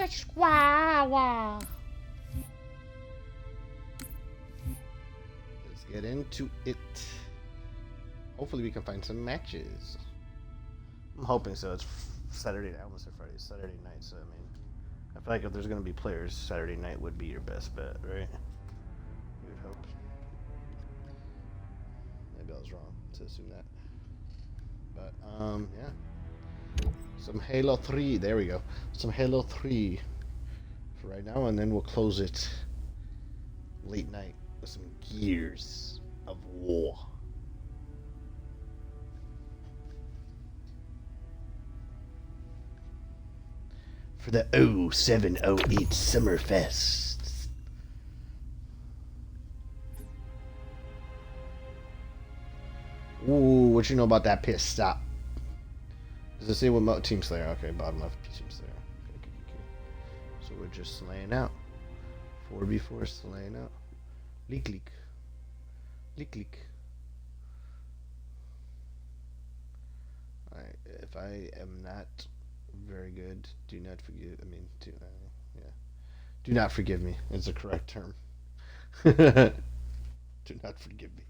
Chihuahua. Let's get into it. Hopefully we can find some matches. I'm hoping so. It's Saturday night. I almost said Friday. It's Saturday night, so I mean, I feel like if there's gonna be players, Saturday night would be your best bet, right? You would hope. Maybe I was wrong to assume that. But yeah. Some Halo 3. There we go. Some Halo 3 for right now, and then we'll close it late night with some Gears of War. For the 0708 Summerfest. Ooh, what you know about that pit stop? Does it say what Team Slayer? Okay, bottom left, Team Slayer. Okay. So we're just slaying out. 4v4 slaying out. Leak, leak. Leak, leak. Alright, if I am not very good, do not forgive. I mean, yeah. Do not forgive me is the correct term. Do not forgive me.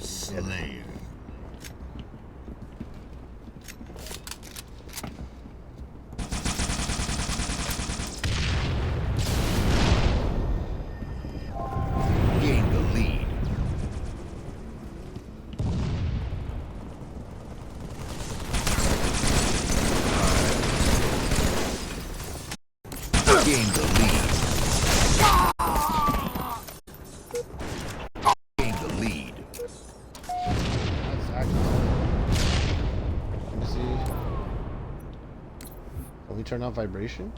Slayer. Gain the lead. Gain the lead. Gain the lead. That's actually. Let me see. Can we turn off vibration?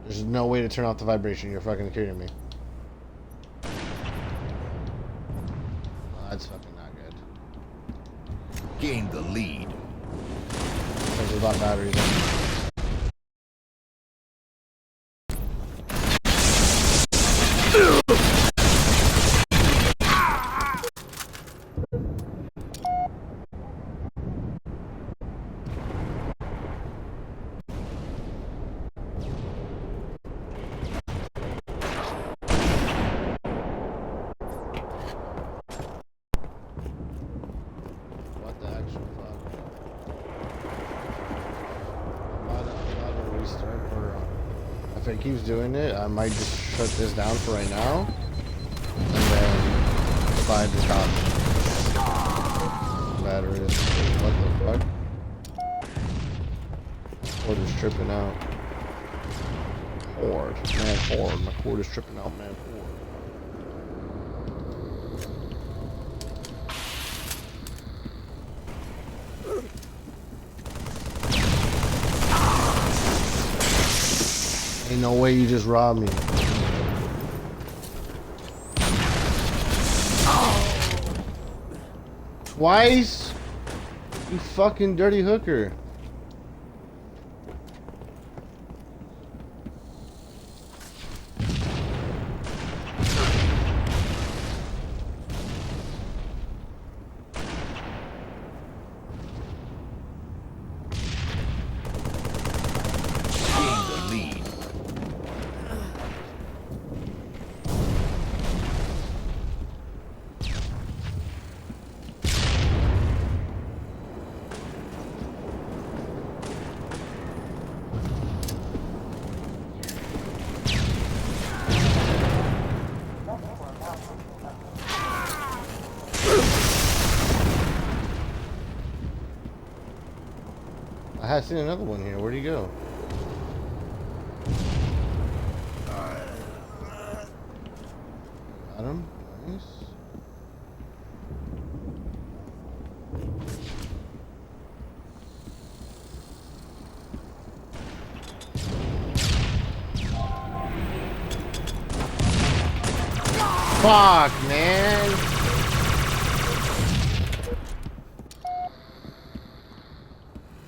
There's no way to turn off the vibration. You're fucking kidding me. Oh, that's fucking not good. Gain the lead. There's a lot of batteries on. What the actual fuck? I'm about to restart, or if it keeps doing it, I might just shut this down for right now, and then buy the top batteries. What the fuck? Cord is tripping out. Cord, man, cord. My cord is tripping out, man, cord. Ain't no way you just robbed me. Twice? You fucking dirty hooker. Gain the lead. I had seen another one here. Where'd he go? Got him. Nice. Fuck, man.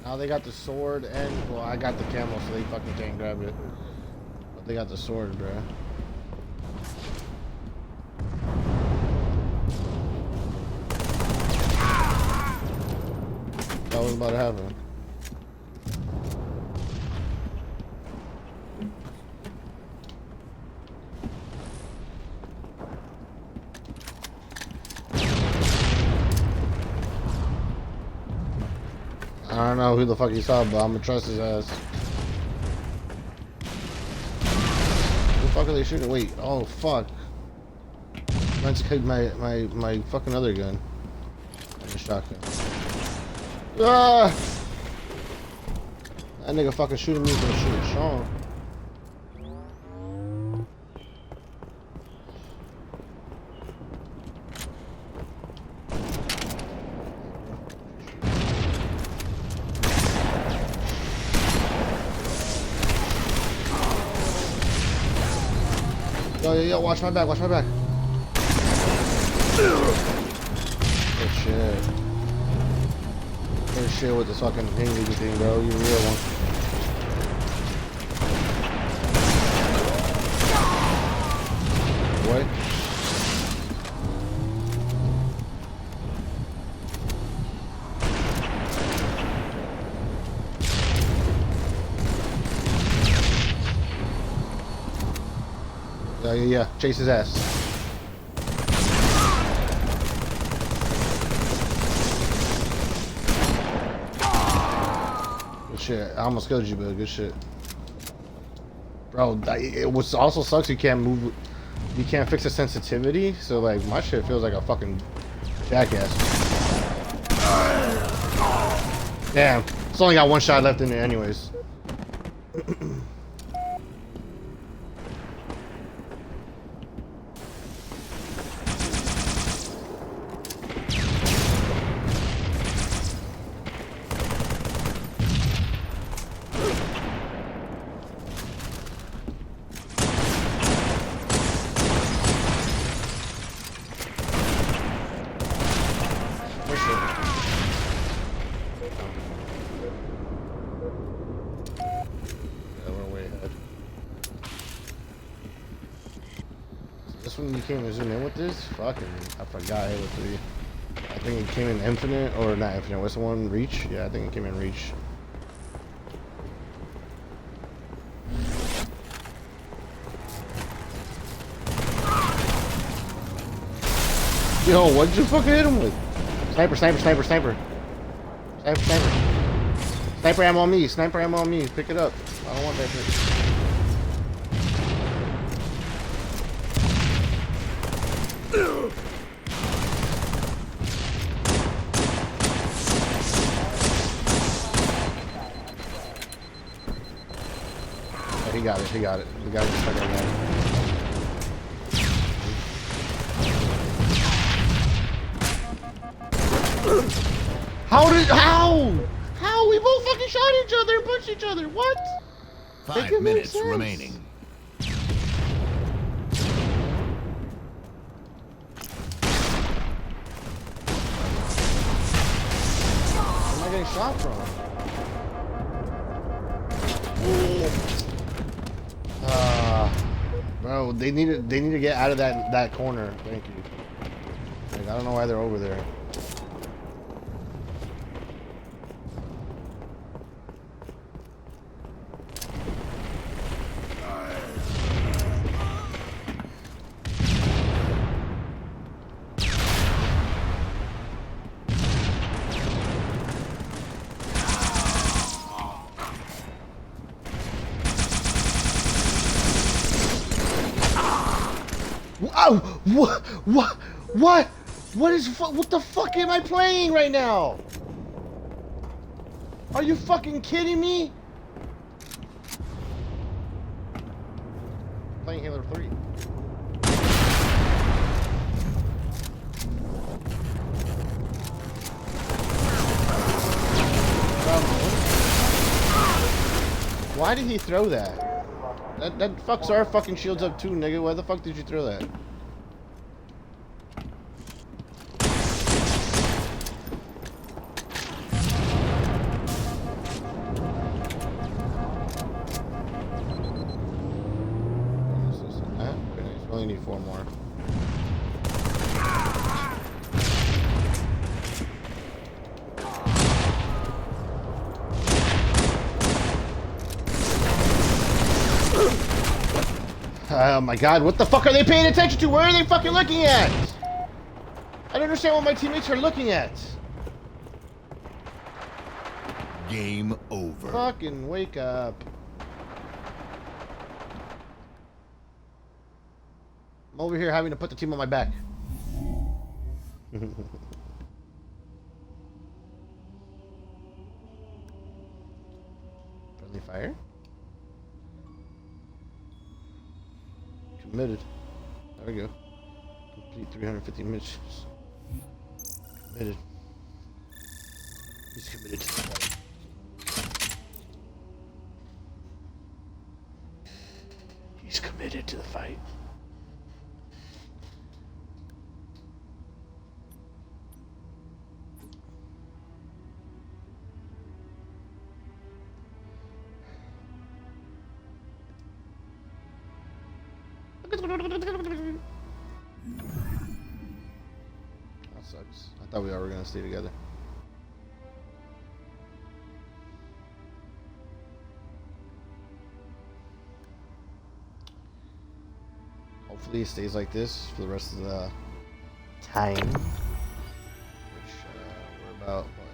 Now they got the sword and, well, I got the camel, so they fucking can't grab it. But they got the sword, bruh. That was about to happen. I don't know who the fuck he saw, but I'm gonna trust his ass. Who the fuck are they shooting? Wait, oh fuck. Let's take my fucking other gun. The shotgun. Ah! That nigga fucking shooting me for shooting Sean. Yo, watch my back, watch my back. Good shit. Good shit with the fucking Hingley thing, bro. You real one. What? Yeah. Chase his ass. Good shit. I almost killed you, but good shit. Bro, it was also sucks you can't move. You can't fix the sensitivity, so like my shit feels like a fucking jackass. Damn. It's only got one shot left in it anyways. This one you came to zoom in with this? Fucking, I forgot Halo 3. I think it came in Infinite, or not Infinite, what's the one? Reach? Yeah, I think it came in Reach. Yo, what'd you fucking hit him with? Sniper. Sniper ammo on me, sniper ammo on me, pick it up. I don't want that shit. He got it. The guy just stuck on that. How? We both fucking shot each other and punched each other. What? 5 minutes remaining. Where am I getting shot from? Bro, they need to get out of that corner. Thank you. Like, I don't know why they're over there. Oh, what the fuck am I playing right now? Are you fucking kidding me? Playing Halo 3. Why did he throw that? That fucks our fucking shields up too, nigga. Why the fuck did you throw that? We only need 4 more. Oh my god, what the fuck are they paying attention to? Where are they fucking looking at? I don't understand what my teammates are looking at. Game over. Fucking wake up. I'm over here having to put the team on my back. Friendly fire. Committed. There we go. Complete 350 missions. Committed. He's committed to the fight. He's committed to the fight. That sucks. I thought we all were gonna stay together. Hopefully it stays like this for the rest of the time. Which we're about what?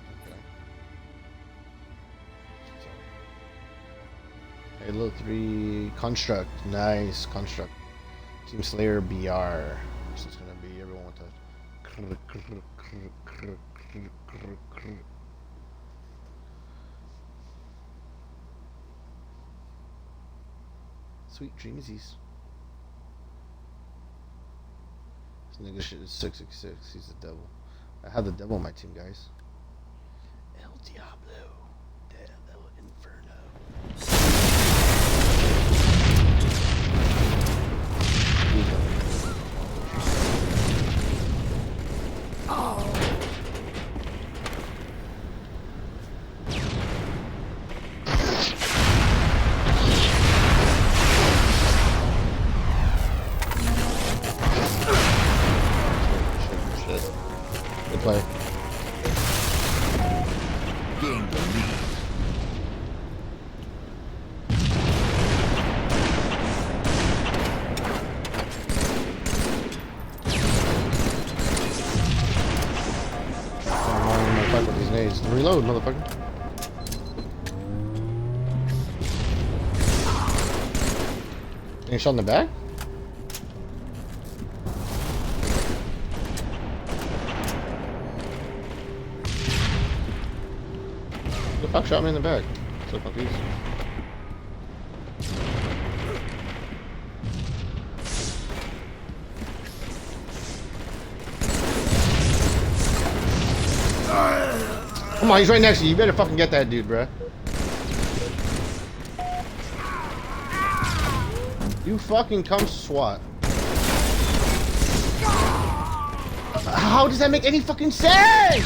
Okay. Halo 3 Construct. Nice Construct. Team Slayer BR. This is gonna be everyone with the sweet dreamsies. This nigga shit is 666. He's the devil. I have the devil on my team, guys. El Diablo del Inferno. Good play. Gain the lead. I'm gonna fight with these nades. Reload, motherfucker. Getting shot in the back? Who the fuck shot me in the back? So confused. Come on, he's right next to you. You better fucking get that dude, bruh. You fucking come SWAT. How does that make any fucking sense?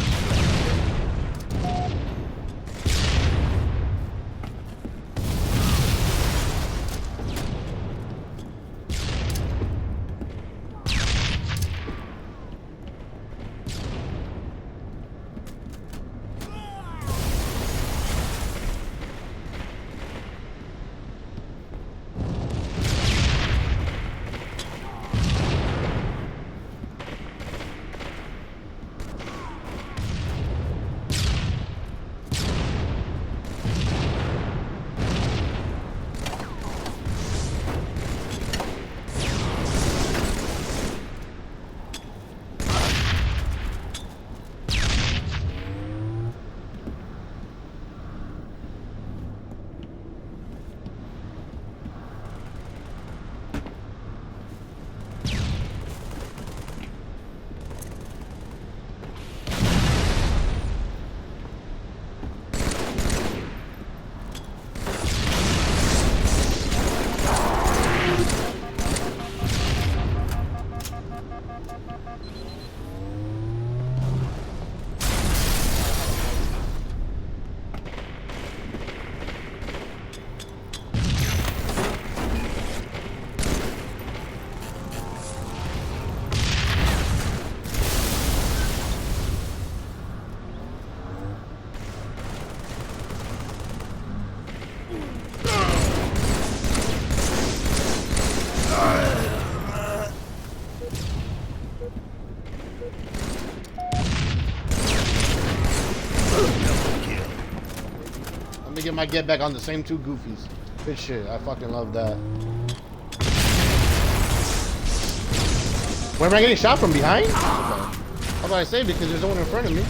Double kill. Let me get my get back on the same two goofies. Good shit. I fucking love that. Where am I getting shot from behind? Okay. How about I say because there's no one in front of me.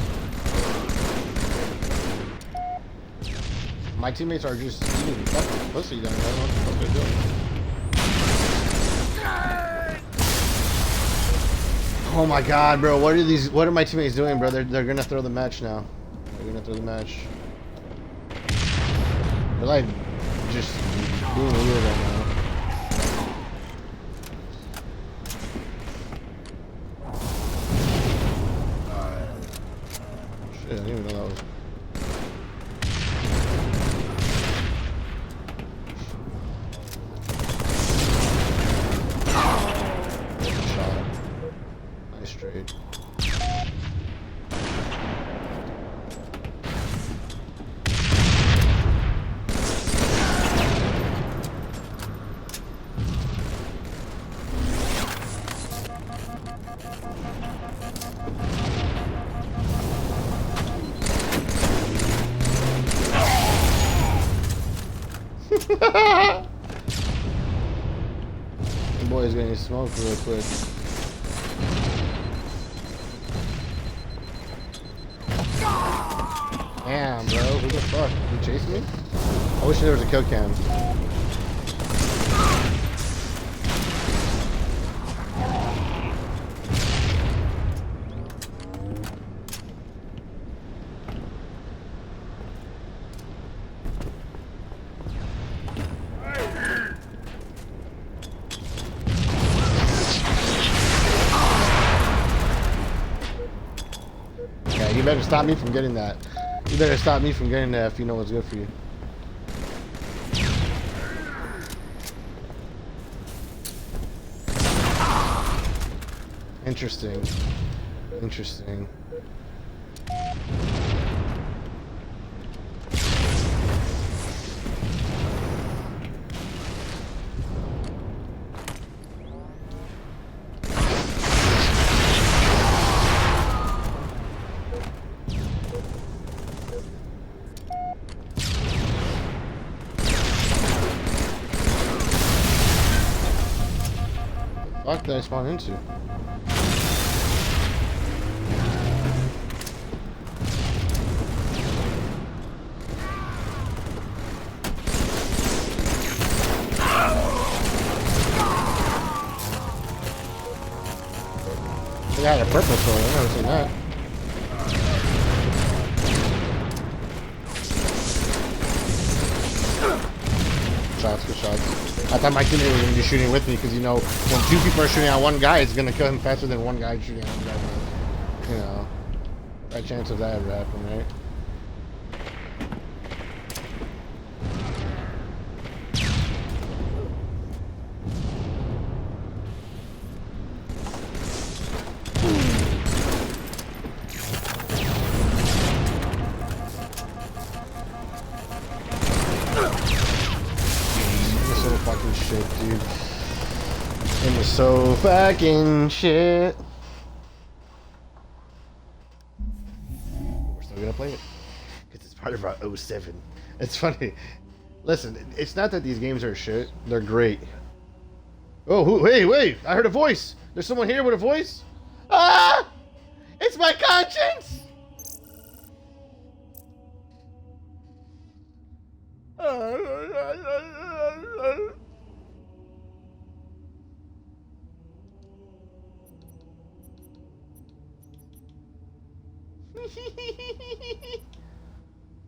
My teammates are just eating fucking pussy down there. I don't know what the fuck they're doing. Oh my god, bro. What are my teammates doing, bro? They're gonna throw the match now. They're gonna throw the match. They're like just being weird right now. Shit, I didn't even know that was. Shot. Nice trade. The boy's getting smoked real quick. Damn, bro. Who the fuck? You chasing me? I wish there was a kill cam. Yeah, you better stop me from getting that. You better stop me from getting that if you know what's good for you. Interesting. Interesting. What did I spawn into? They had a purple sword, I've never seen that. Shots, good shots. I thought my teammate was going to be shooting with me because, you know, when two people are shooting at one guy, it's going to kill him faster than one guy shooting at one guy. You know, that chance of that ever happen, right? Fucking shit, dude. It was so fucking shit. We're still gonna play it because it's part of our 07. It's funny. Listen, it's not that these games are shit. They're great. Oh, hey, wait! I heard a voice. There's someone here with a voice. Ah! It's my conscience.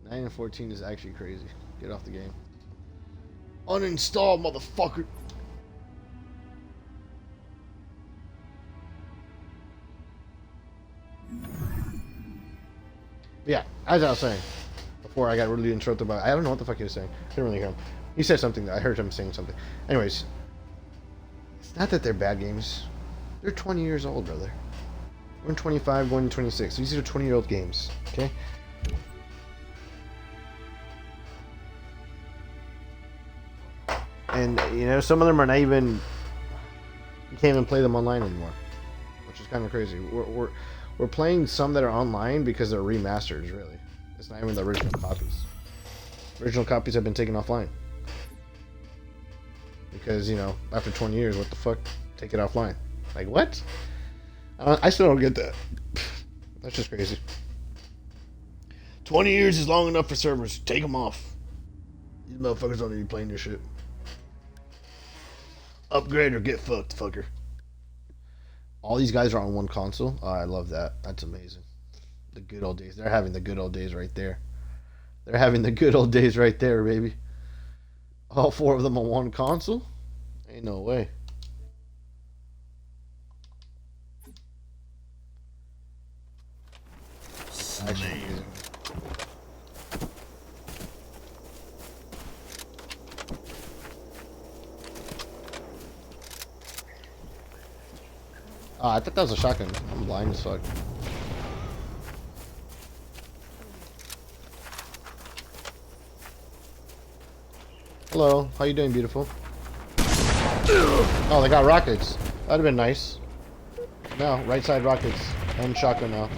9 and 14 is actually crazy. Get off the game. Uninstall, motherfucker. Yeah, as I was saying before, I got really interrupted by. I don't know what the fuck he was saying. I didn't really hear him. He said something. I heard him saying something. Anyways, it's not that they're bad games. They're 20 years old, brother. We're in 25, going to 26. These are 20-year-old games. Okay. And you know, some of them are not even. You can't even play them online anymore, which is kind of crazy. We're playing some that are online because they're remasters, really. It's not even the original copies. Original copies have been taken offline. Because, you know, after 20 years, what the fuck? Take it offline. Like, what? I still don't get that. That's just crazy. 20 years is long enough for servers. Take them off. These motherfuckers don't need to be playing your shit. Upgrade or get fucked, fucker. All these guys are on one console. Oh, I love that. That's amazing. The good old days. They're having the good old days right there. They're having the good old days right there, baby. All 4 of them on one console? Ain't no way. Actually amazing. Oh, I thought that was a shotgun. I'm blind as fuck. Hello, how you doing, beautiful? Oh, they got rockets. That'd have been nice. No, right side rockets. And shotgun now.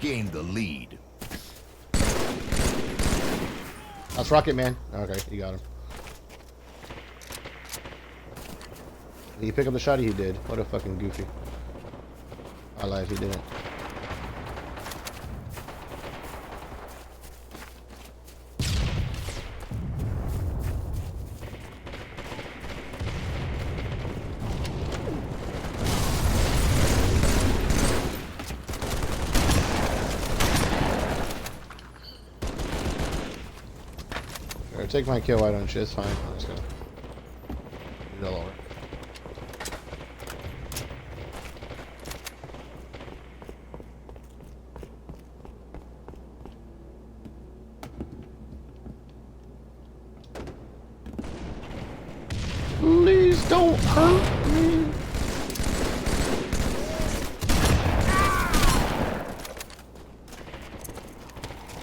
Gain the lead. That's Rocket Man. Okay, you got him. Did he pick up the shot? He did. What a fucking goofy. I lied, he didn't. Sure, take my kill, why don't you? It's fine. I'm just gonna do it all over. Please don't hurt me.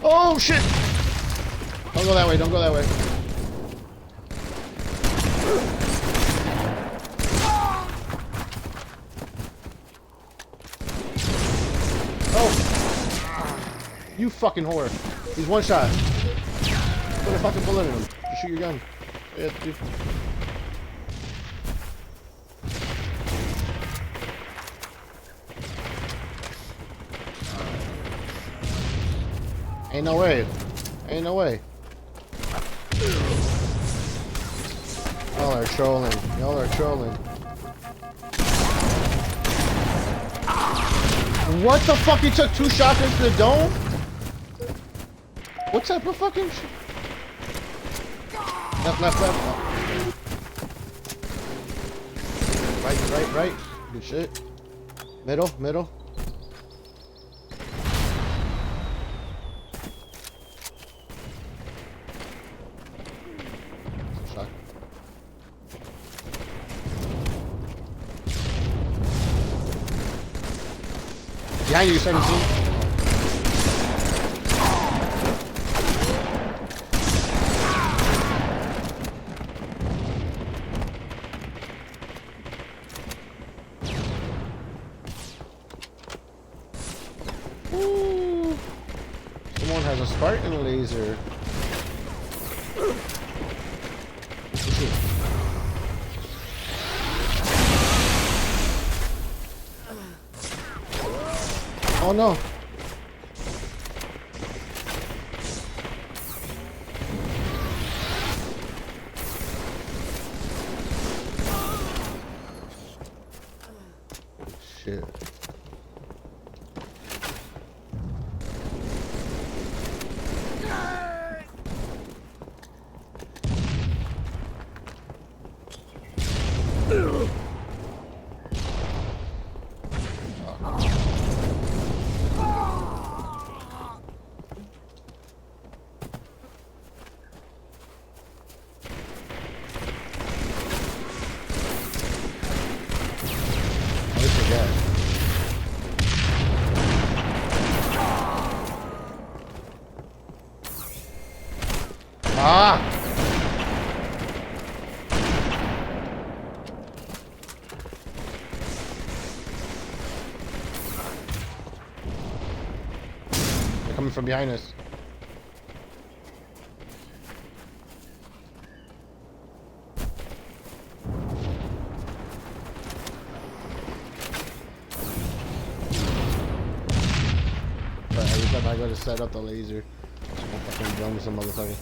Oh shit! Don't go that way, don't go that way. Oh! You fucking whore. He's one shot. Put a fucking bullet in him. Just shoot your gun. Yeah, dude. Ain't no way. Ain't no way. Y'all are trolling. Y'all are trolling. What the fuck? He took 2 shots into the dome? What type of fucking shit? Left, left, left. Right. Good shit. Middle, middle. Shot. Behind you, 17. Ooh. Someone has a Spartan laser. Oh no. Shit. Ah! coming from behind us. But every time I go to set up the laser, I'm fucking drum with some motherfucker.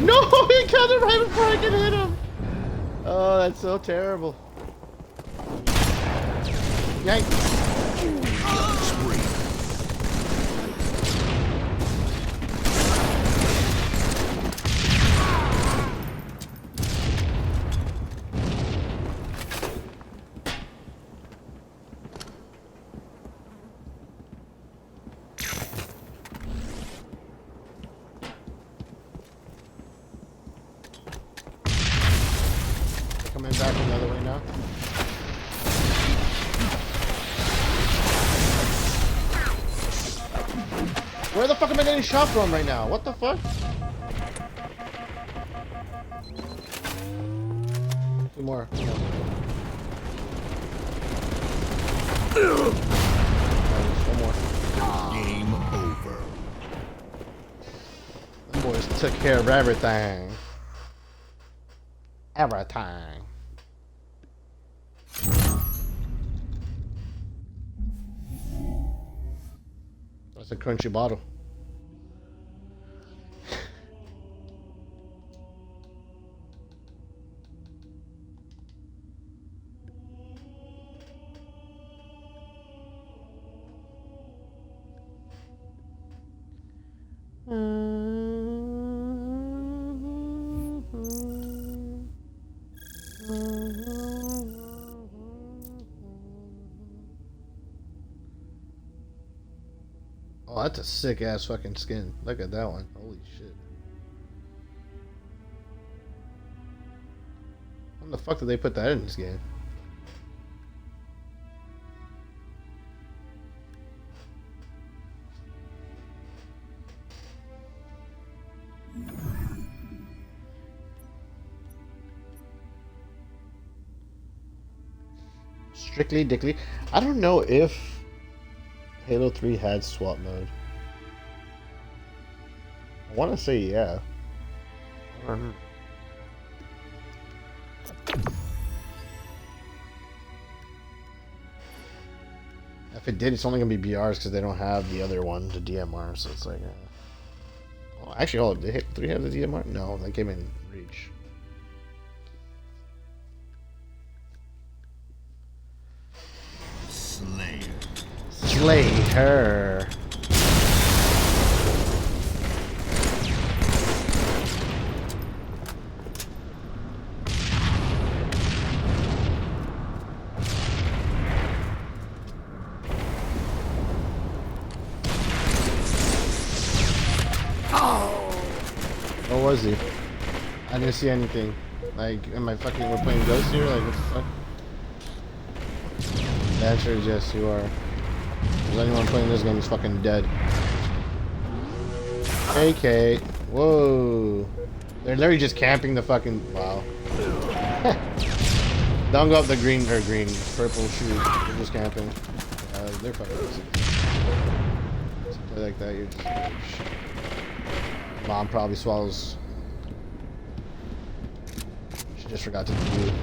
No, he killed him right before I could hit him. Oh, that's so terrible. Yank. Spree. Coming back another way now. Where the fuck am I getting shot from right now? What the fuck? Two more. One more. Game over. Them boys took care of everything. Everything. That's a crunchy bottle. Oh, that's a sick ass fucking skin. Look at that one. Holy shit. When the fuck did they put that in this game? Strictly Dickly. I don't know if Halo 3 had swap mode. I want to say yeah. If it did, it's only gonna be BRs because they don't have the other one, the DMR. So it's like, oh, actually, hold on. Did Halo 3 have the DMR? No, that came in Reach. Slayer. Slay her. Where was he? I didn't see anything. Like, am I fucking, we're playing Ghost here? Like, what the fuck? The answer is yes, you are. Is anyone playing this game is fucking dead. AK. Whoa. They're literally just camping the fucking, wow. Don't go up the green, purple shoes. They're just camping. They're fucking easy. So play like that, you're just, Mom probably swallows. She just forgot to do it.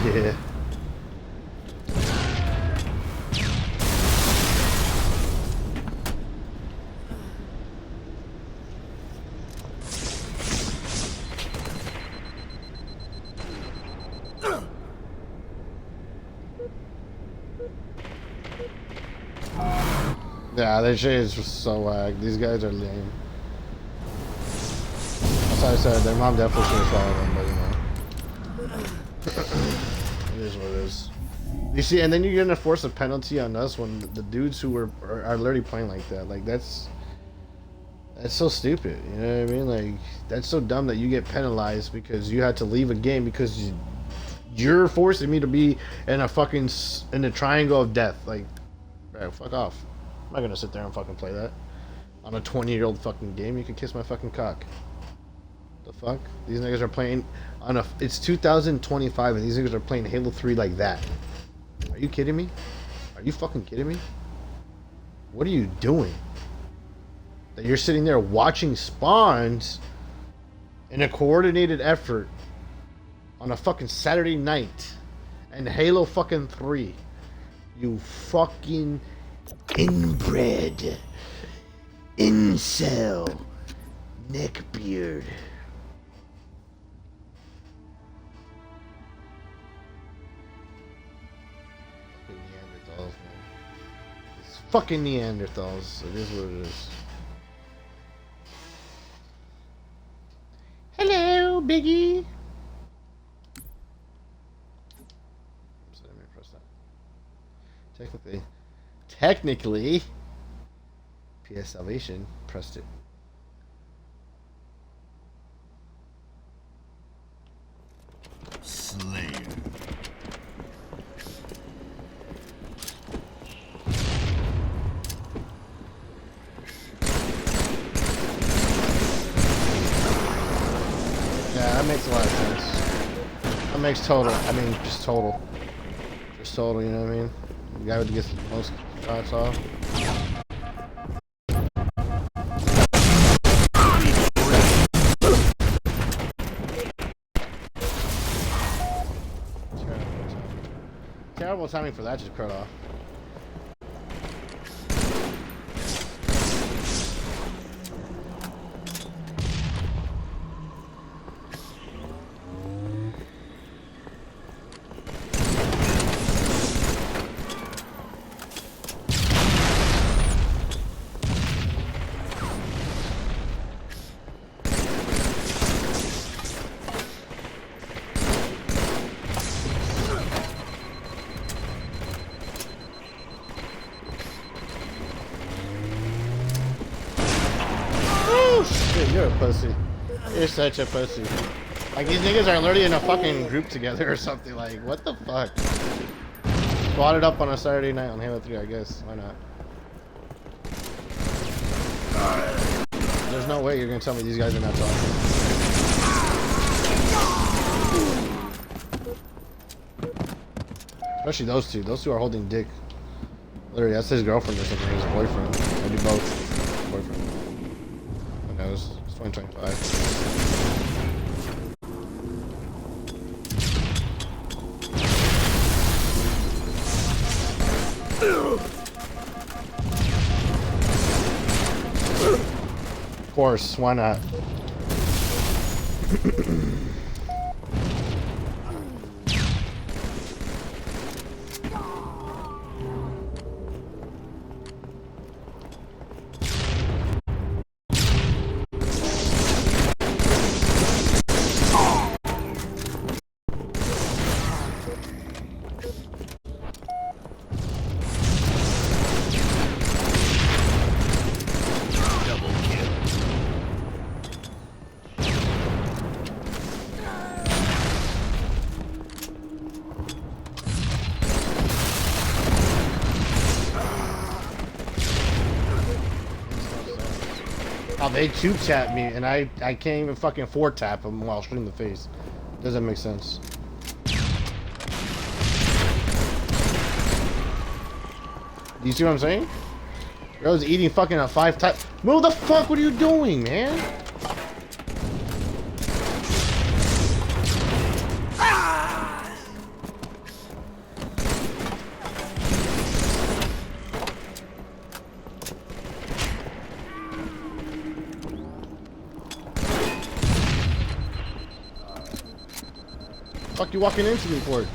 Yeah. Yeah, this shit is so whack. These guys are lame. As I said, their mom definitely should have swallowed them, but you know. It is what it is. You see, and then you're gonna force a penalty on us when the dudes who are literally playing like that. Like that's so stupid. You know what I mean? Like that's so dumb that you get penalized because you had to leave a game because you're forcing me to be in a fucking in a triangle of death. Like, bro, fuck off. I'm not gonna sit there and fucking play that on a 20-year-old fucking game. You can kiss my fucking cock. The fuck? These niggas are playing on a. It's 2025 and these niggas are playing Halo 3 like that. Are you kidding me? Are you fucking kidding me? What are you doing? That you're sitting there watching spawns in a coordinated effort on a fucking Saturday night and Halo fucking 3. You fucking inbred incel neckbeard. Neanderthals, man. It's fucking Neanderthals. It is what it is. Hello, Biggie. So let me press that. Technically, PS Salvation pressed it. Slayer. Yeah, that makes a lot of sense. That makes total. I mean, just total. Just total, you know what I mean? The guy would get the most shots off. Terrible timing for that to cut off. Shit, you're a pussy. You're such a pussy. Like, these niggas are literally in a fucking group together or something. Like, what the fuck? Squatted up on a Saturday night on Halo 3, I guess. Why not? There's no way you're gonna tell me these guys are not talking. Especially those two. Those two are holding dick. Literally, that's his girlfriend or something. His boyfriend. Maybe both. Boyfriend. Who knows? It's 2025. Of course, why not? Oh, they tube tap me and I can't even fucking 4-tap them while shooting the face. Doesn't make sense. Do you see what I'm saying? Girl's eating fucking a 5-tap. Move the fuck, what are you doing, man? Fuck you walking into me for it?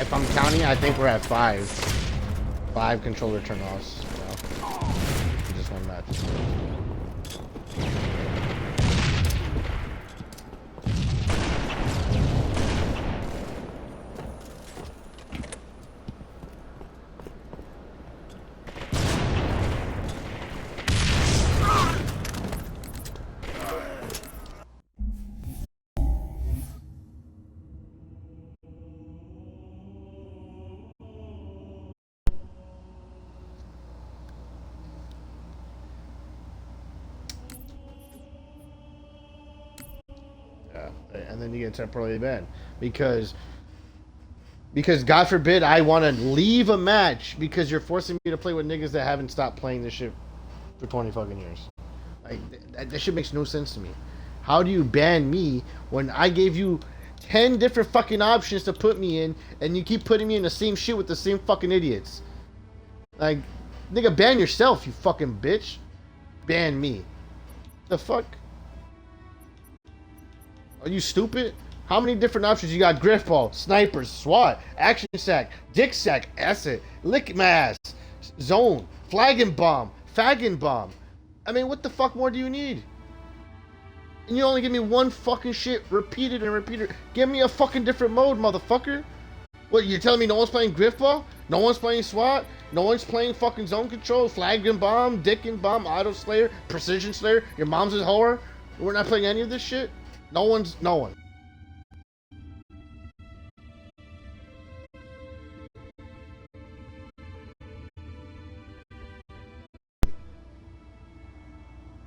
If I'm counting, I think we're at 5. 5 controller turn-offs. So, just one match. And then you get temporarily banned because God forbid I want to leave a match because you're forcing me to play with niggas that haven't stopped playing this shit for 20 fucking years. Like that shit makes no sense to me. How do you ban me when I gave you 10 different fucking options to put me in and you keep putting me in the same shit with the same fucking idiots? Like, nigga, ban yourself, you fucking bitch. Ban me. The fuck? Are you stupid? How many different options you got? Griffball, snipers, SWAT, action sack, dick sack, acid, lick my ass, zone, flag and bomb, fag and bomb. I mean, what the fuck more do you need? And you only give me one fucking shit repeated and repeated. Give me a fucking different mode, motherfucker. What, you're telling me no one's playing Griffball? No one's playing SWAT? No one's playing fucking zone control, flag and bomb, dick and bomb, auto slayer, precision slayer, your mom's a whore? We're not playing any of this shit? No one.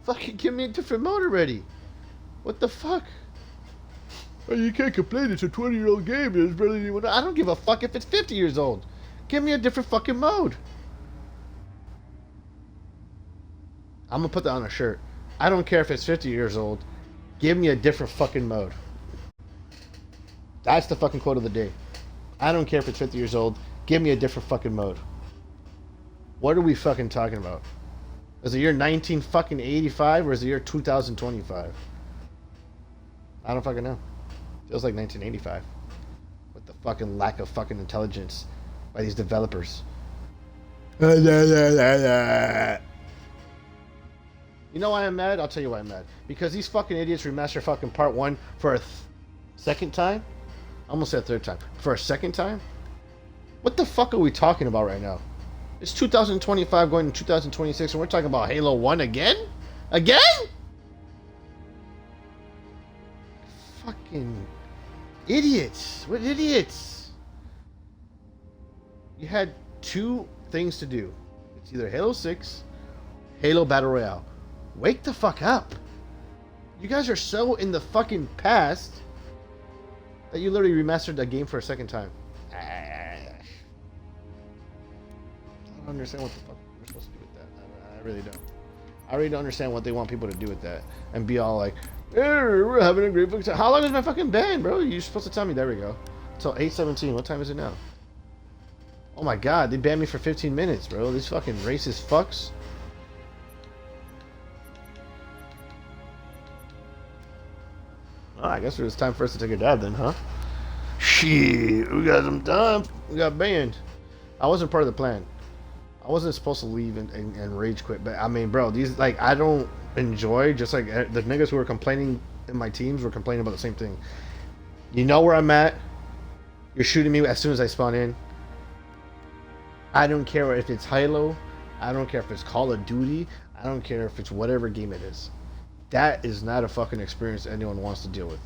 Fucking give me a different mode already. What the fuck? Oh, you can't complain, it's a 20-year-old game. There's barely anyone. I don't give a fuck if it's 50 years old. Give me a different fucking mode. I'm gonna put that on a shirt. I don't care if it's 50 years old. Give me a different fucking mode. That's the fucking quote of the day. I don't care if it's 50 years old. Give me a different fucking mode. What are we fucking talking about? Is it year 1985 or is it year 2025? I don't fucking know. Feels like 1985. With the fucking lack of fucking intelligence by these developers. You know why I'm mad? I'll tell you why I'm mad. Because these fucking idiots remaster fucking part 1 for a second time? I almost said third time. For a second time? What the fuck are we talking about right now? It's 2025 going to 2026 and we're talking about Halo 1 again? Again? Fucking idiots. What idiots? You had 2 things to do. It's either Halo 6, Halo Battle Royale. Wake the fuck up. You guys are so in the fucking past that you literally remastered a game for a second time. I don't understand what the fuck we're supposed to do with that. I really don't. I really don't understand what they want people to do with that. And be all like, hey, we're having a great fucking time. How long is my fucking ban, bro? You're supposed to tell me. There we go. Until 8:17. What time is it now? Oh my god, they banned me for 15 minutes, bro. These fucking racist fucks. Oh, I guess it was time for us to take a dab then, huh? Shit, we got some time. We got banned. I wasn't part of the plan. I wasn't supposed to leave and rage quit, but I mean, bro, these, like, I don't enjoy, just like the niggas who were complaining in my teams were complaining about the same thing. You know where I'm at. You're shooting me as soon as I spawn in. I don't care if it's Halo. I don't care if it's Call of Duty. I don't care if it's whatever game it is. That is not a fucking experience anyone wants to deal with.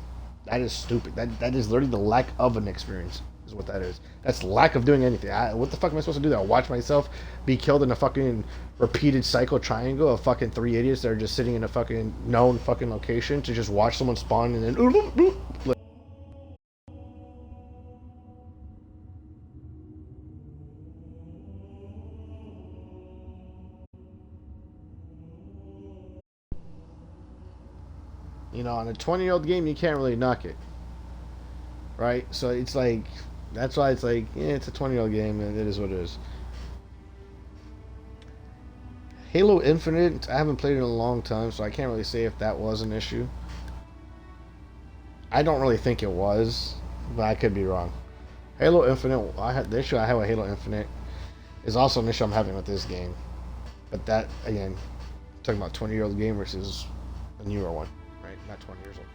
That is stupid. That is literally the lack of an experience, is what that is. That's lack of doing anything. What the fuck am I supposed to do there? Watch myself be killed in a fucking repeated cycle triangle of fucking 3 idiots that are just sitting in a fucking known fucking location to just watch someone spawn and then... You know, on a 20-year-old game, you can't really knock it. Right? So it's like, that's why it's like, yeah, it's a 20-year-old game, and it is what it is. Halo Infinite, I haven't played it in a long time, so I can't really say if that was an issue. I don't really think it was, but I could be wrong. Halo Infinite, the issue I have with Halo Infinite is also an issue I'm having with this game. But that, again, talking about 20-year-old game versus a newer one, right? Not 20 years old.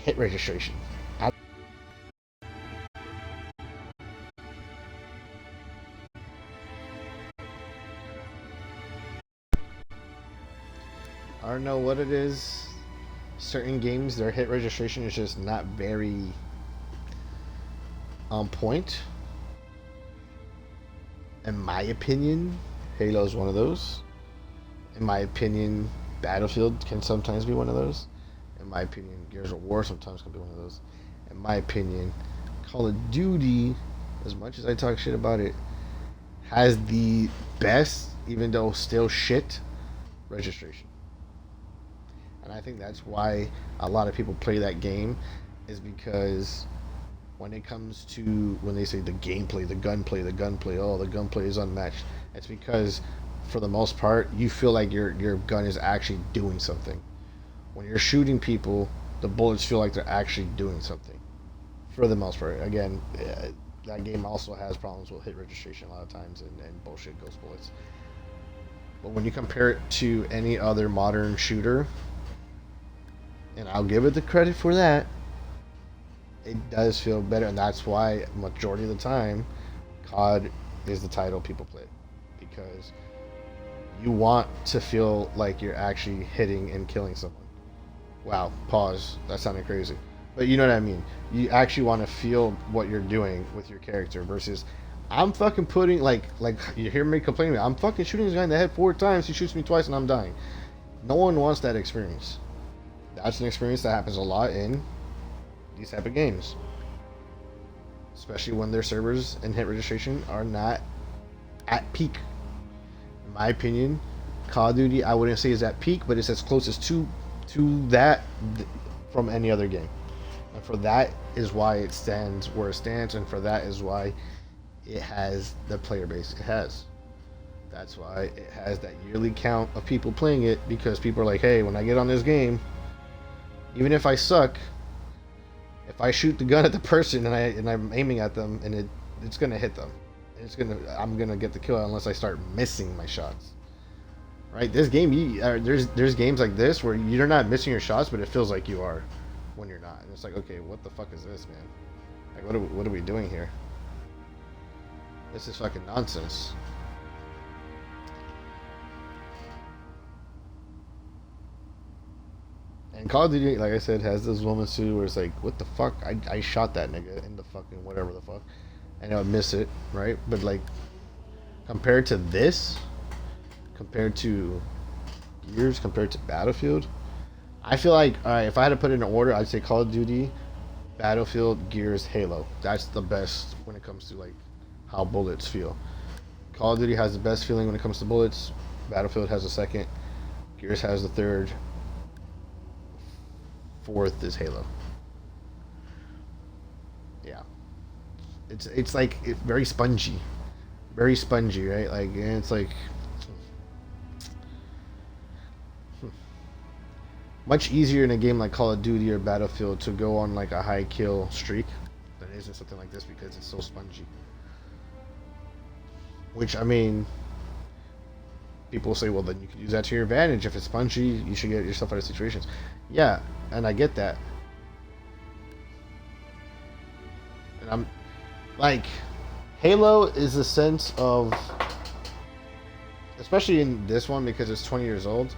Hit registration. I don't know what it is. Certain games, their hit registration is just not very on point. In my opinion, Halo is one of those. In my opinion, Battlefield can sometimes be one of those. In my opinion, Gears of War sometimes can be one of those. In my opinion, Call of Duty, as much as I talk shit about it, has the best, even though still shit, registration. And I think that's why a lot of people play that game, is because when it comes to, when they say the gameplay, the gunplay, oh, the gunplay is unmatched. It's because, for the most part, you feel like your gun is actually doing something. When you're shooting people, the bullets feel like they're actually doing something. For the most part, again, that game also has problems with hit registration a lot of times and bullshit ghost bullets. But when you compare it to any other modern shooter, and I'll give it the credit for that, it does feel better, and that's why majority of the time COD is the title people play, because you want to feel like you're actually hitting and killing someone. Wow, pause, that sounded crazy, but you know what I mean. You actually want to feel what you're doing with your character versus I'm fucking putting like you hear me complaining, I'm fucking shooting this guy in the head 4 times, he shoots me twice and I'm dying. No one wants that experience. That's an experience that happens a lot in these type of games, especially when their servers and hit registration are not at peak. In my opinion, Call of Duty, I wouldn't say is at peak, but it's as closest to that from any other game, and for that is why it stands where it stands, and for that is why it has the player base it has. That's why it has that yearly count of people playing it, because people are like, hey, when I get on this game, even if I suck, if I shoot the gun at the person and I'm aiming at them, and it's gonna hit them, I'm gonna get the kill unless I start missing my shots. Right? This game, there's games like this where you're not missing your shots, but it feels like you are when you're not. And it's like, okay, what the fuck is this, man? Like, what are we doing here? This is fucking nonsense. And Call of Duty, like I said, has those moments too where it's like, what the fuck? I shot that nigga in the fucking whatever the fuck, and I'll miss it, right? But like, compared to this, compared to Gears, compared to Battlefield, I feel like, alright, if I had to put it in order, I'd say Call of Duty, Battlefield, Gears, Halo. That's the best when it comes to like how bullets feel. Call of Duty has the best feeling when it comes to bullets. Battlefield has the second. Gears has the third. Fourth is Halo. Yeah, it's like very spongy, right? Like, and it's like much easier in a game like Call of Duty or Battlefield to go on like a high kill streak than it is in something like this, because it's so spongy. Which, I mean, people say, well, then you can use that to your advantage. If it's spongy, you should get yourself out of situations. Yeah, and I get that. And I'm like, Halo is a sense of, especially in this one because it's 20 years old,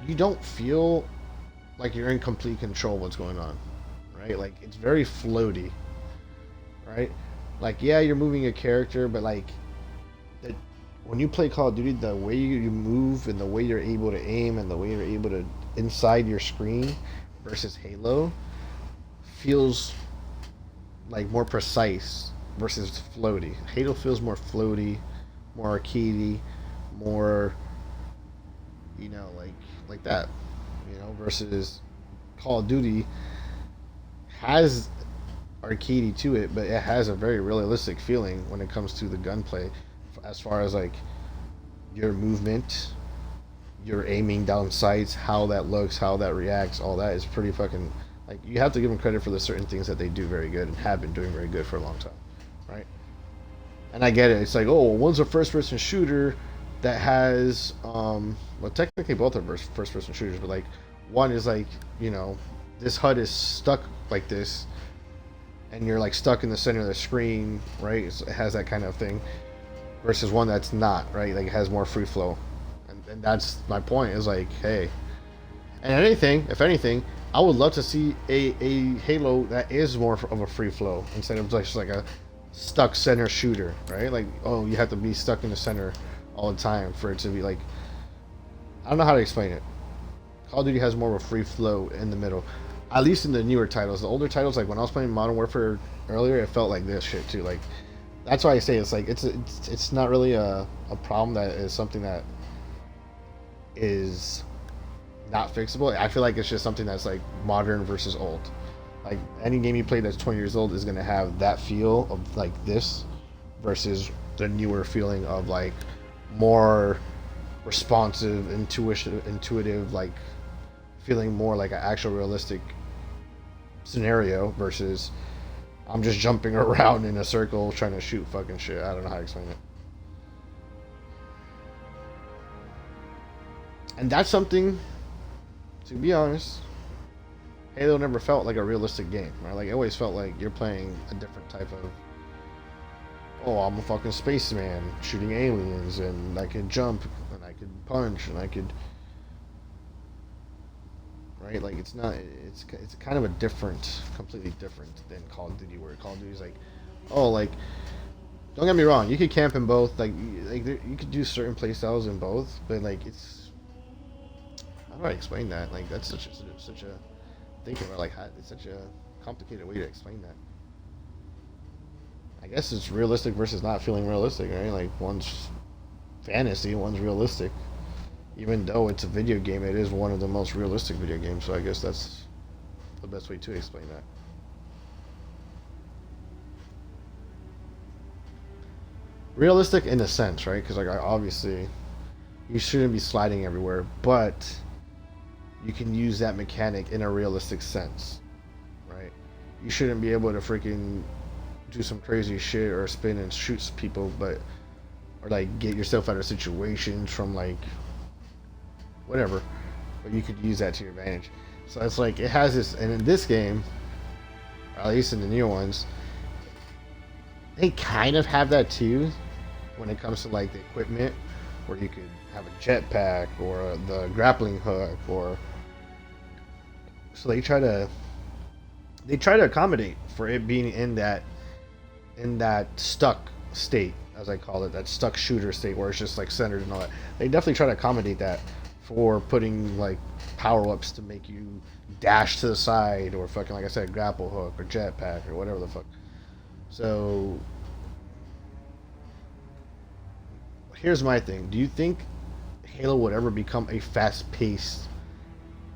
you don't feel like you're in complete control of what's going on, right? Like, it's very floaty, right? Like, yeah, you're moving a character, but like, when you play Call of Duty, the way you move and the way you're able to aim and the way you're able to inside your screen versus Halo feels like more precise versus floaty. Halo feels more floaty, more arcadey, more, you know, like that, you know, versus Call of Duty has arcadey to it, but it has a very realistic feeling when it comes to the gunplay, as far as like your movement, your aiming down sights, how that looks, how that reacts, all that is pretty fucking like you have to give them credit for the certain things that they do very good and have been doing very good for a long time, right? And I get it. It's like, oh, one's a first-person shooter that has, well, technically both are first-person shooters, but like one is like, you know, this HUD is stuck like this, and you're like stuck in the center of the screen, right? It has that kind of thing, versus one that's not, right? Like it has more free flow, and that's my point. Is like, hey, and anything, if anything, I would love to see a Halo that is more of a free flow instead of just like a stuck center shooter, right? Like, oh, you have to be stuck in the center all the time for it to be like, I don't know how to explain it. Call of Duty has more of a free flow in the middle, at least in the newer titles. The older titles, like when I was playing Modern Warfare earlier, it felt like this shit too. Like that's why I say it's like it's not really a problem that is something that is not fixable. I feel like it's just something that's like modern versus old. Like any game you play that's 20 years old is gonna have that feel of like this, versus the newer feeling of like more responsive, intuitive, like feeling more like an actual realistic scenario versus I'm just jumping around in a circle trying to shoot fucking shit. I don't know how to explain it. And that's something, to be honest, Halo never felt like a realistic game, right? Like it always felt like you're playing a different type of, oh, I'm a fucking spaceman shooting aliens, and I can jump, and I could punch, and I could, right? Like it's not, it's kind of a different, completely different than Call of Duty, where Call of Duty is like, oh, like, don't get me wrong, you could camp in both, like you could do certain play styles in both, but like it's, how do I explain that? Like that's such a thinking about like how, it's such a complicated way to explain that. I guess it's realistic versus not feeling realistic, right? Like one's fantasy, one's realistic. Even though it's a video game, it is one of the most realistic video games. So I guess that's the best way to explain that. Realistic in a sense, right? Because like obviously, you shouldn't be sliding everywhere, but you can use that mechanic in a realistic sense, right? You shouldn't be able to freaking do some crazy shit or spin and shoot people, but or like get yourself out of situations from like whatever, but you could use that to your advantage. So it's like it has this, and in this game, or at least in the newer ones, they kind of have that too, when it comes to like the equipment, where you could have a jetpack or the grappling hook, or so they try to accommodate for it being in that stuck state, as I call it, that stuck shooter state where it's just like centered and all that. They definitely try to accommodate that for putting like power ups to make you dash to the side, or fucking like I said, grapple hook or jetpack or whatever the fuck. So here's my thing. Do you think Halo would ever become a fast paced,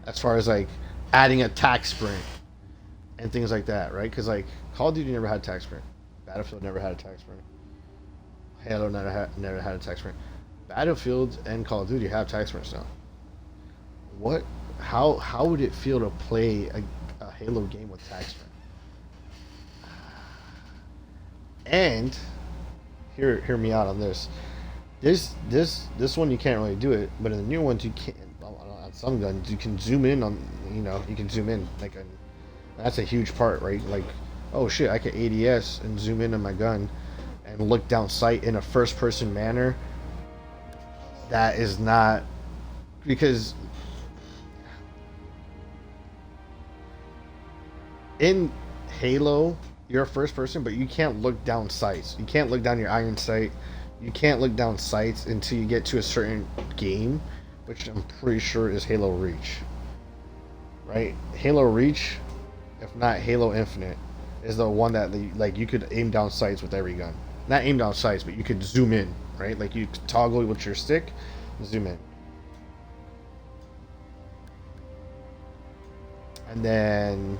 as far as like adding attack sprint and things like that, right? Because like Call of Duty never had attack sprint, Battlefield never had attack sprint, Halo never had attack sprint. Battlefield and Call of Duty have attack sprints now. What? How would it feel to play a Halo game with attack sprint? And hear me out on this. This one you can't really do it, but in the new ones you can. On some guns you can zoom in on, you can zoom in like that's a huge part, right? Like, oh shit, I can ADS and zoom in on my gun and look down sight in a first person manner. That is not, because in Halo you're a first person, but you can't look down sights. You can't look down your iron sight. You can't look down sights until you get to a certain game, which I'm pretty sure is Halo Reach. Right? Halo Reach, if not Halo Infinite, is the one that like you could aim down sights with every gun. Not aim down sights, but you could zoom in, right? Like you could toggle with your stick, zoom in. And then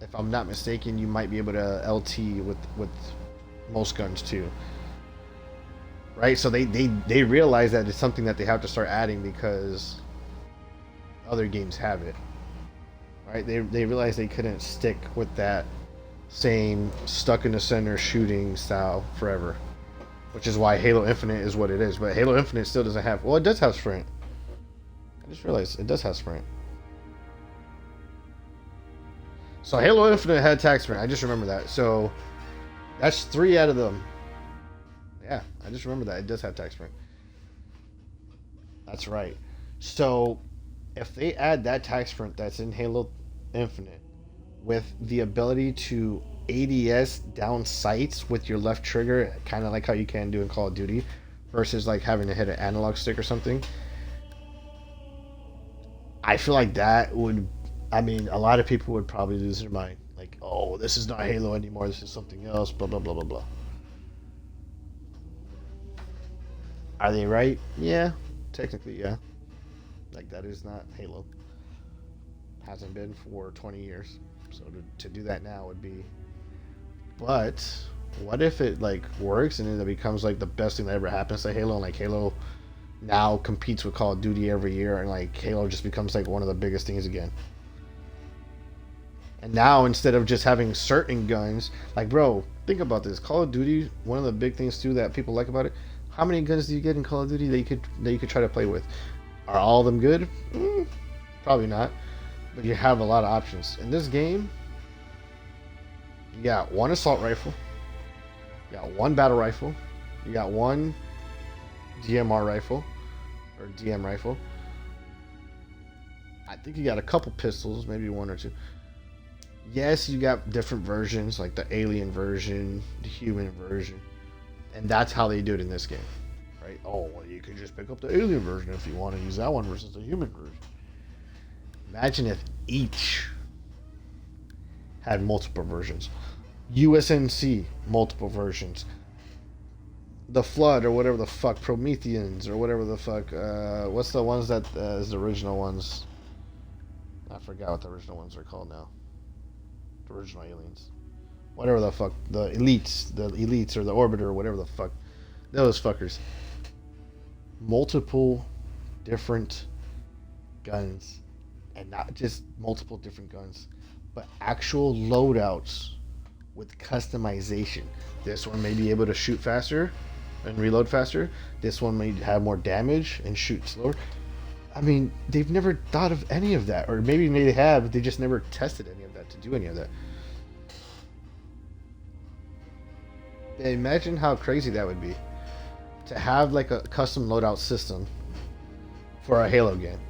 if I'm not mistaken, you might be able to LT with most guns too. Right? So they realize that it's something that they have to start adding because other games have it. Right? They realized they couldn't stick with that same stuck in the center shooting style forever. Which is why Halo Infinite is what it is. But Halo Infinite still doesn't have... Well, it does have sprint. I just realized it does have sprint. So Halo Infinite had attack sprint. I just remember that. So that's 3 out of them. Yeah, I just remember that. It does have attack sprint. That's right. So if they add that attack sprint that's in Halo Infinite with the ability to ADS down sights with your left trigger, kind of like how you can do in Call of Duty, versus like having to hit an analog stick or something, I feel like that would, I mean, a lot of people would probably lose their mind. Like, oh, this is not Halo anymore, this is something else, blah, blah, blah, blah, blah. Are they right? Yeah, technically, yeah. Like, that is not Halo. Hasn't been for 20 years. So to do that now would be... But what if it like works and then it becomes like the best thing that ever happens to Halo, and like Halo now competes with Call of Duty every year, and like Halo just becomes like one of the biggest things again. And now instead of just having certain guns, like bro, think about this. Call of Duty, one of the big things too that people like about it, how many guns do you get in Call of Duty that you could try to play with? Are all of them good? Probably not. But you have a lot of options. In this game, you got one assault rifle, you got one battle rifle, you got one DMR rifle, or DM rifle. I think you got a couple pistols, maybe 1 or 2. Yes, you got different versions, like the alien version, the human version. And that's how they do it in this game. Right? Oh, well, you could just pick up the alien version if you want to use that one versus the human version. Imagine if each had multiple versions. USNC, multiple versions. The Flood, or whatever the fuck, Prometheans, or whatever the fuck, what's the ones that is the original ones? I forgot what the original ones are called now. The original aliens. Whatever the fuck, the elites, or the Orbiter, or whatever the fuck. Those fuckers. Multiple different guns. And not just multiple different guns, but actual loadouts with customization. This one may be able to shoot faster and reload faster. This one may have more damage and shoot slower. I mean, they've never thought of any of that. Or maybe they have, but they just never tested any of that to do any of that. Yeah, imagine how crazy that would be. To have like a custom loadout system for a Halo game.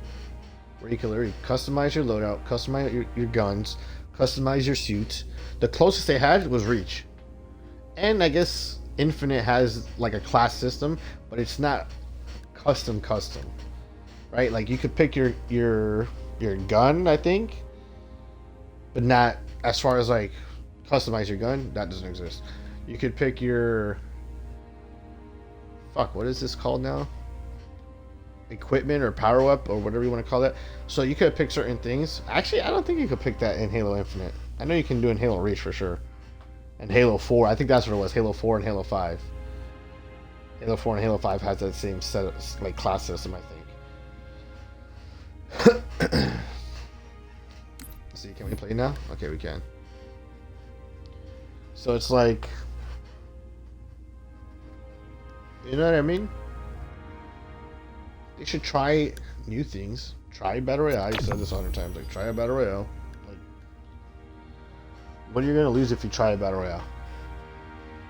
Where you can literally customize your loadout, customize your guns, customize your suits. The closest they had was Reach. And I guess Infinite has like a class system, but it's not custom. Right? Like you could pick your gun, I think. But not as far as like customize your gun, that doesn't exist. You could pick your what is this called now? Equipment or power up or whatever you want to call that. So you could pick certain things. Actually, I don't think you could pick that in Halo Infinite. I know you can do in Halo Reach for sure. And Halo 4, I think that's what it was. Halo 4 and Halo 5. Halo 4 and Halo 5 has that same set of like class system, I think. Let's see, can we play now? Okay, we can. So it's like, you know what I mean? They should try new things. Try Battle Royale. You said this 100 times. Like, try a Battle Royale. Like, what are you gonna lose if you try a Battle Royale?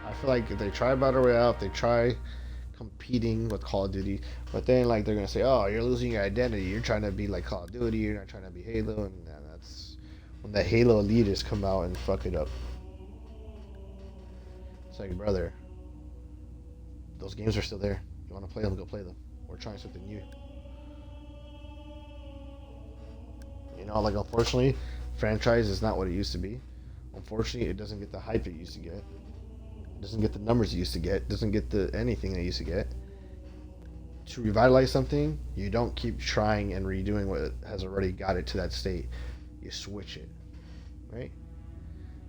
I feel like if they try a Battle Royale, if they try competing with Call of Duty, but then like they're gonna say, "Oh, you're losing your identity. You're trying to be like Call of Duty. You're not trying to be Halo," and that's when the Halo elitists come out and fuck it up. It's like, brother, those games are still there. You want to play them? Go play them. We're trying something new. You know, like unfortunately, franchise is not what it used to be. Unfortunately, it doesn't get the hype it used to get. It doesn't get the numbers it used to get. It doesn't get the anything it used to get. To revitalize something, you don't keep trying and redoing what has already got it to that state. You switch it, right?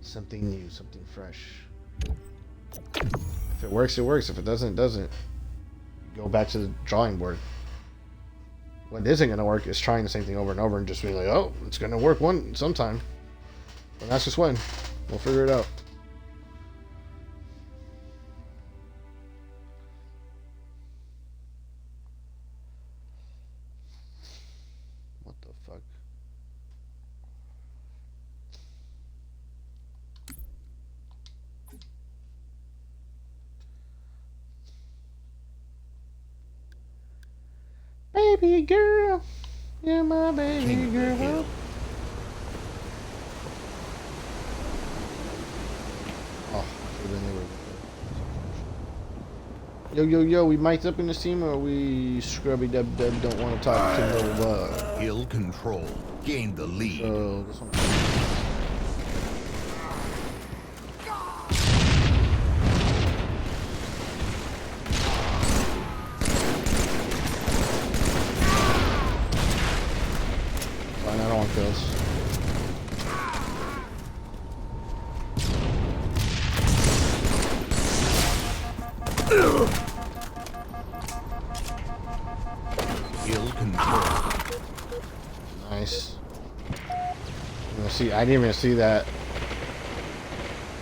Something new, something fresh. If it works, it works. If it doesn't, it doesn't. Go back to the drawing board. What isn't going to work is trying the same thing over and over and just being like, oh, it's going to work sometime. But that's just when. We'll figure it out. What the fuck? Baby girl, you're my baby King of the girl. Hill. Oh, yo, we mic'd up in the team or we scrubby dub don't want to talk to no Hill control. Gain the lead. So this one. Fine, I don't want kills. Hill control. Nice. See, I didn't even see that.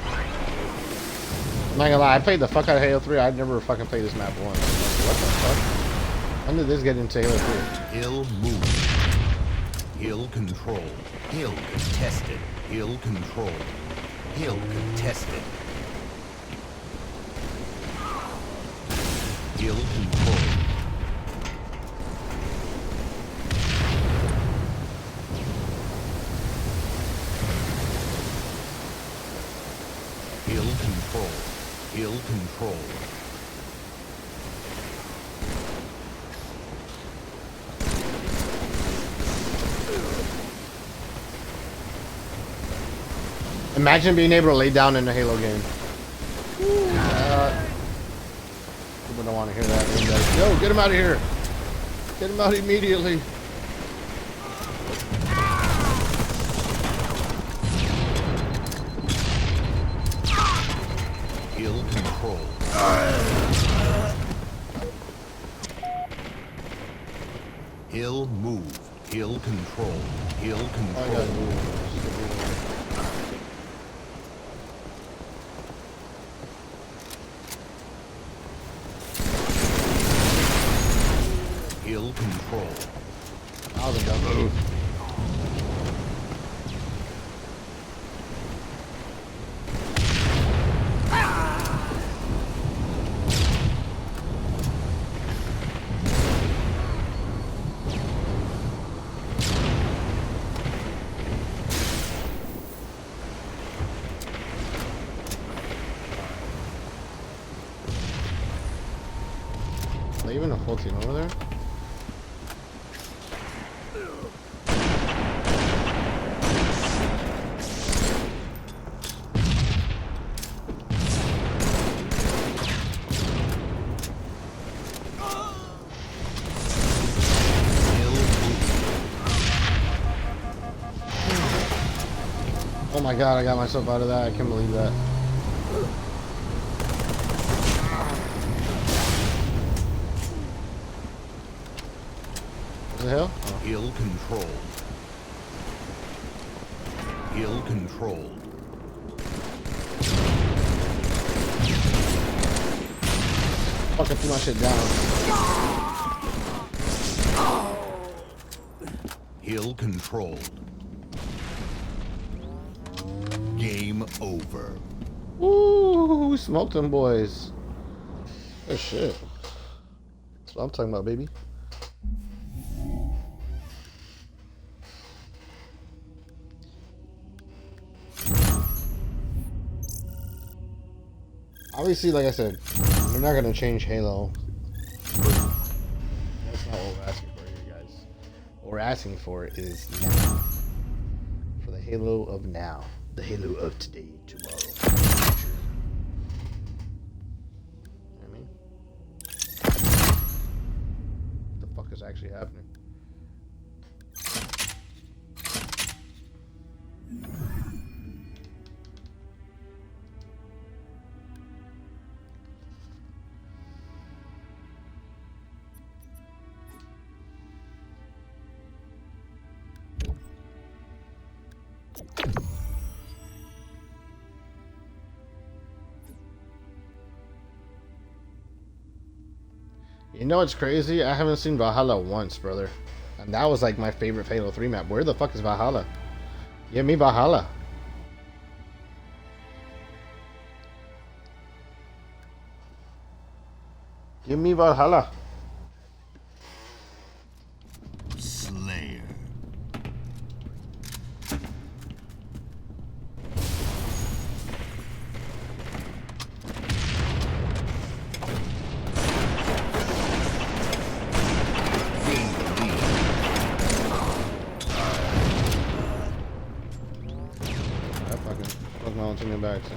I'm not gonna lie, I played the fuck out of Halo 3. I'd never fucking played this map once. Like, what the fuck? When did this get into Halo 3? Hill move. Hill control. Hill contested. Hill control. Hill contested. Hill control. Hill control. Hill control. Imagine being able to lay down in a Halo game. People don't want to hear that. They're like, yo, get him out of here. Get him out immediately. Hill control. Hill move. Hill control. Hill All I control. gotta do is Hill control. That was a dumb move. Are they even a full team over there? Hill move. Oh my god, I got myself out of that. I can't believe that. What the hell? Oh. Hill control. Hill control. Fuck, I threw my shit down. Hill controlled. Game over. Woo! We smoked them boys. Oh shit. That's what I'm talking about, baby. Obviously, like I said, we're not gonna change Halo. That's not what we're asking for here, guys. What we're asking for is now. For the Halo of now. The Halo of today, tomorrow, future. You know what I mean? What the fuck is actually happening? You know what's crazy? I haven't seen Valhalla once, brother. And that was like my favorite Halo 3 map. Where the fuck is Valhalla? Give me Valhalla. Give me Valhalla. Slayer. Gain the lead. I fucking on to me back. So.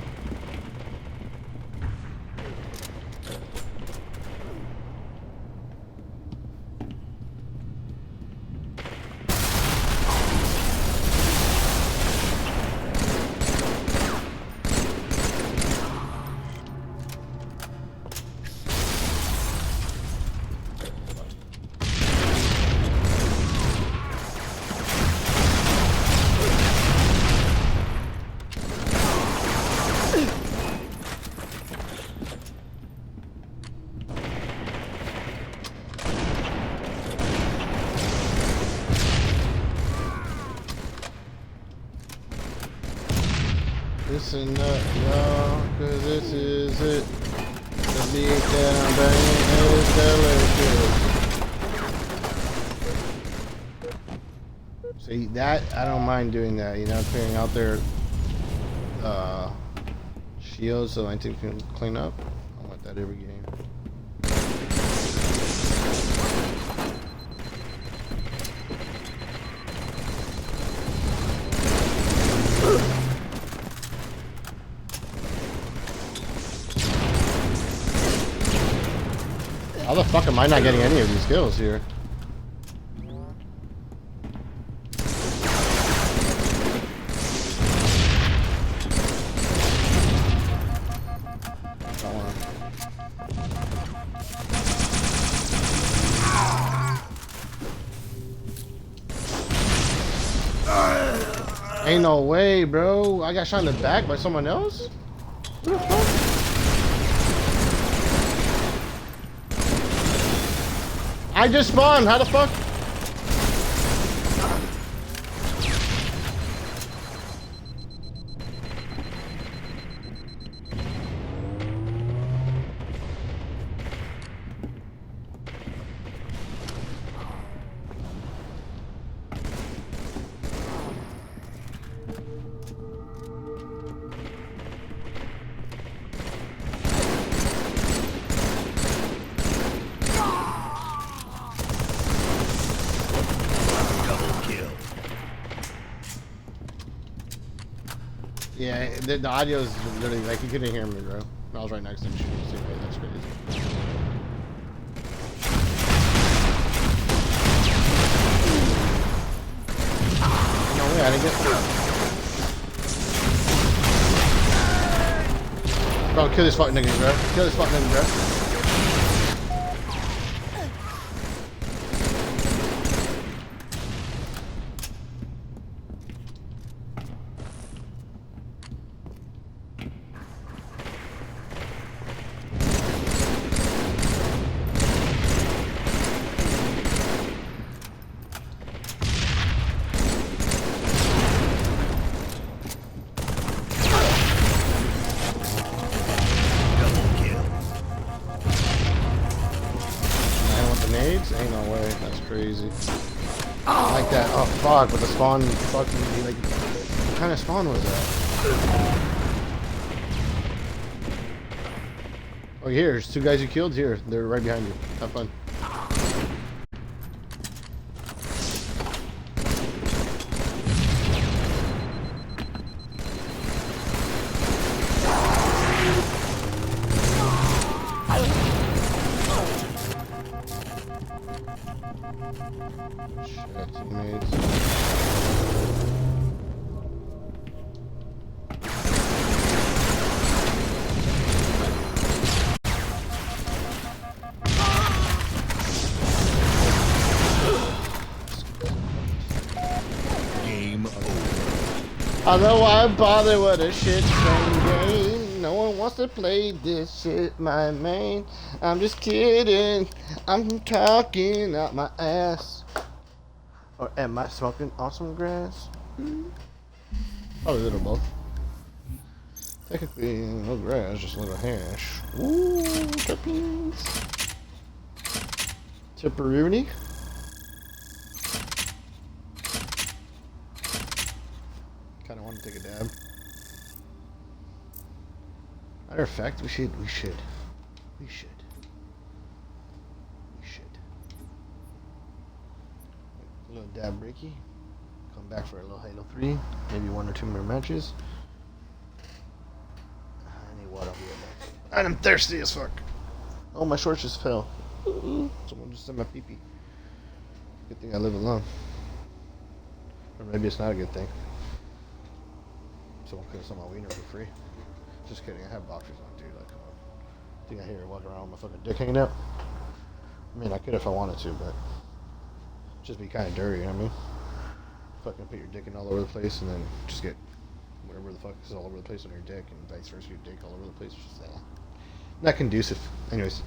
Listen up, y'all, cause this is it. The beat that I'm banging is delicious. See, that, I don't mind doing that, you know, clearing out their shields so anything can clean up. I want that every game. How the fuck am I not getting any of these kills here? Don't wanna. Ain't no way, bro. I got shot in the back by someone else? Who the fuck? I just spawned. How the fuck? Yeah, the audio is literally like you couldn't hear me, bro. I was right next to him shooting. So, hey, that's crazy. No way, I didn't get. Bro, kill this fucking nigga, bro. Kill this fucking nigga, bro. Ain't no way. That's crazy. Like that. Oh fuck! But the spawn fucking like. What kind of spawn was that? Oh, here's two guys you killed. Here, they're right behind you. Have fun. Shit, teammates. Game over. Although I bother with a shit train game, no one wants wants to play this shit, my man. I'm just kidding. I'm talking out my ass. Or am I smoking awesome grass? Probably a little both. Technically, no grass, just a little hash. Ooh, terpenes. Tipperoonie. Kind of want to take a dab. Matter of fact, we should. A little dab breaky. Come back for a little Halo 3. Maybe 1 or 2 more matches. I need water. I'll be right back. And I'm thirsty as fuck. Oh, my shorts just fell. Someone just said my pee pee. Good thing I live alone. Or maybe it's not a good thing. Someone could have sold my wiener for free. Just kidding, I have boxers on, dude. Like, come on. Think I hear walking around with my fucking dick hanging out? I mean, I could if I wanted to, but just be kind of dirty, you know what I mean? Fucking put your dick in all over the place and then just get whatever the fuck is all over the place on your dick and vice versa, your dick all over the place. Just not conducive. Anyways.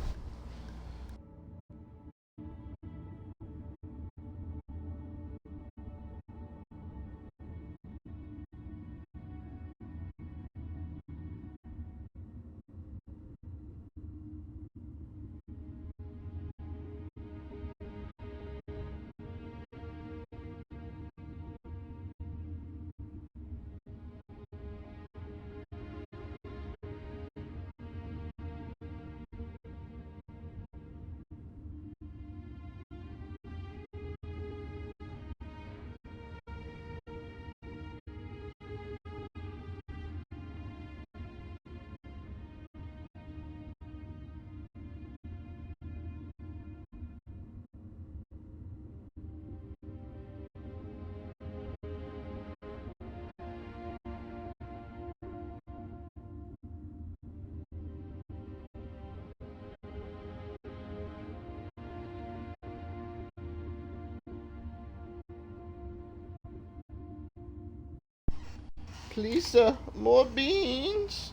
Please, sir, more beans.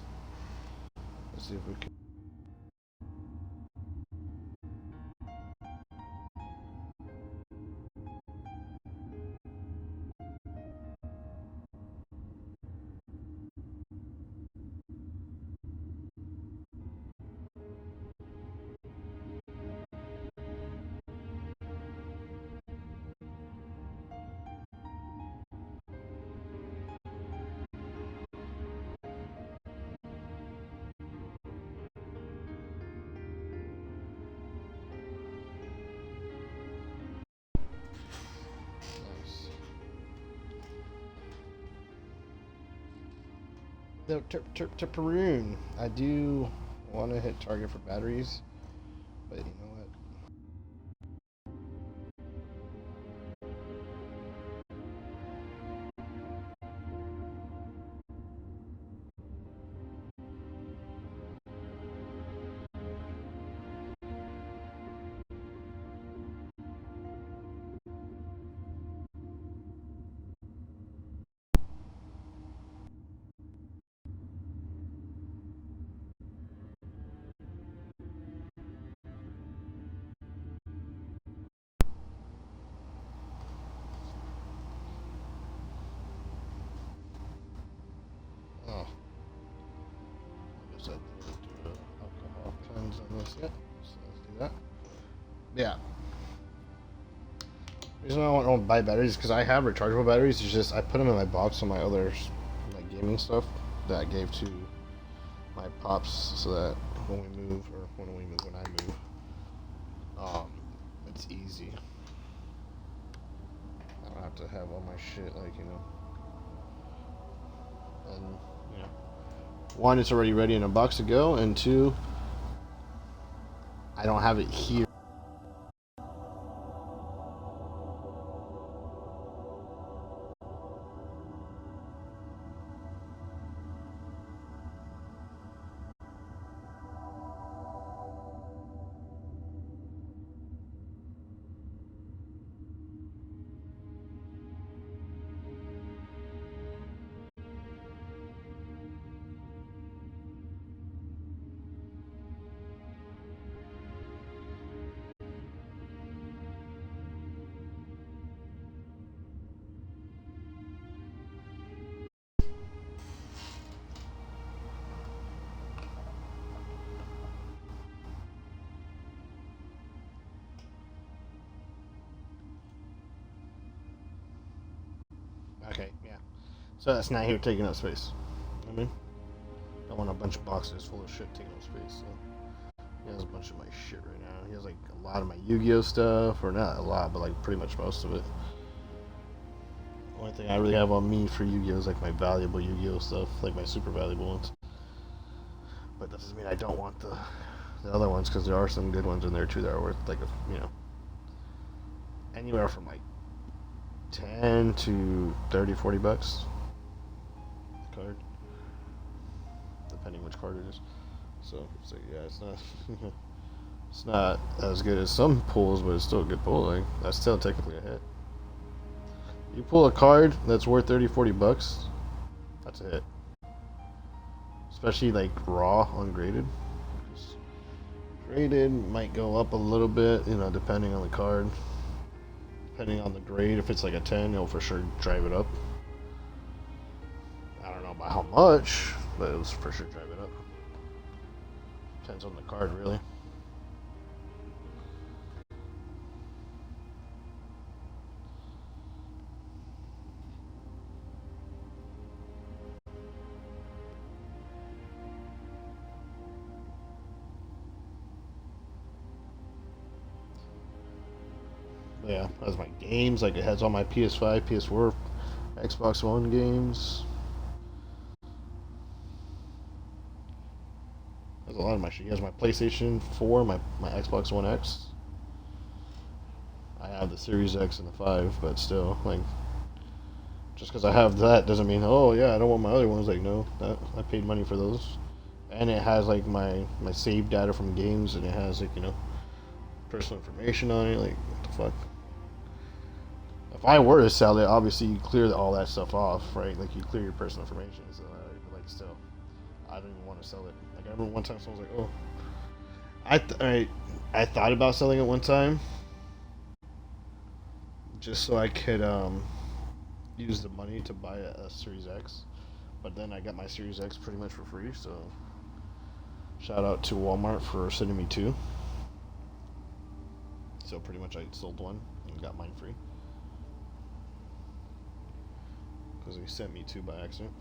Let's see if we can. The Tipperoonie. I do want to hit target for batteries, but you know what? Oh, I guess I didn't do an alcohol cleanse on this yet, so let's do that. Yeah. The reason I don't buy batteries is because I have rechargeable batteries. It's just I put them in my box on my other like gaming stuff that I gave to my pops so that when we move or when I move, it's easy. I don't have to have all my shit like and one, it's already ready in a box to go, and two, I don't have it here. Okay, yeah. So that's not here taking up space. You know what I mean? I want a bunch of boxes full of shit taking up space. So he has a bunch of my shit right now. He has like a lot of my Yu-Gi-Oh stuff, or not a lot, but like pretty much most of it. The only thing I really have on me for Yu-Gi-Oh is like my valuable Yu-Gi-Oh stuff, like my super valuable ones. But that doesn't mean I don't want the other ones, because there are some good ones in there too that are worth like anywhere from like 10 to 30, 40 bucks a card, depending which card it is. So yeah, it's not it's not as good as some pulls, but it's still a good pull. Like, that's still technically a hit. You pull a card that's worth 30, 40 bucks, that's a hit. Especially like raw, ungraded. Graded might go up a little bit, depending on the card. Depending on the grade, if it's like a 10, it'll for sure drive it up. I don't know by how much, but it'll for sure drive it up. Depends on the card, really. Yeah, that's my games. Like, it has all my PS5, PS4, Xbox One games. Has a lot of my shit. He has my PlayStation 4, my Xbox One X. I have the Series X and the 5, but still, like, just because I have that doesn't mean, oh yeah, I don't want my other ones. Like, no, I paid money for those. And it has like my save data from games, and it has like personal information on it. Like, what the fuck? If I were to sell it, obviously you clear all that stuff off, right? Like, you clear your personal information. So, like, still, I don't even want to sell it. Like, I remember one time someone was like, "Oh, I thought about selling it one time, just so I could use the money to buy a Series X, but then I got my Series X pretty much for free. So, shout out to Walmart for sending me two. So pretty much I sold one and got mine free, because they sent me two by accident.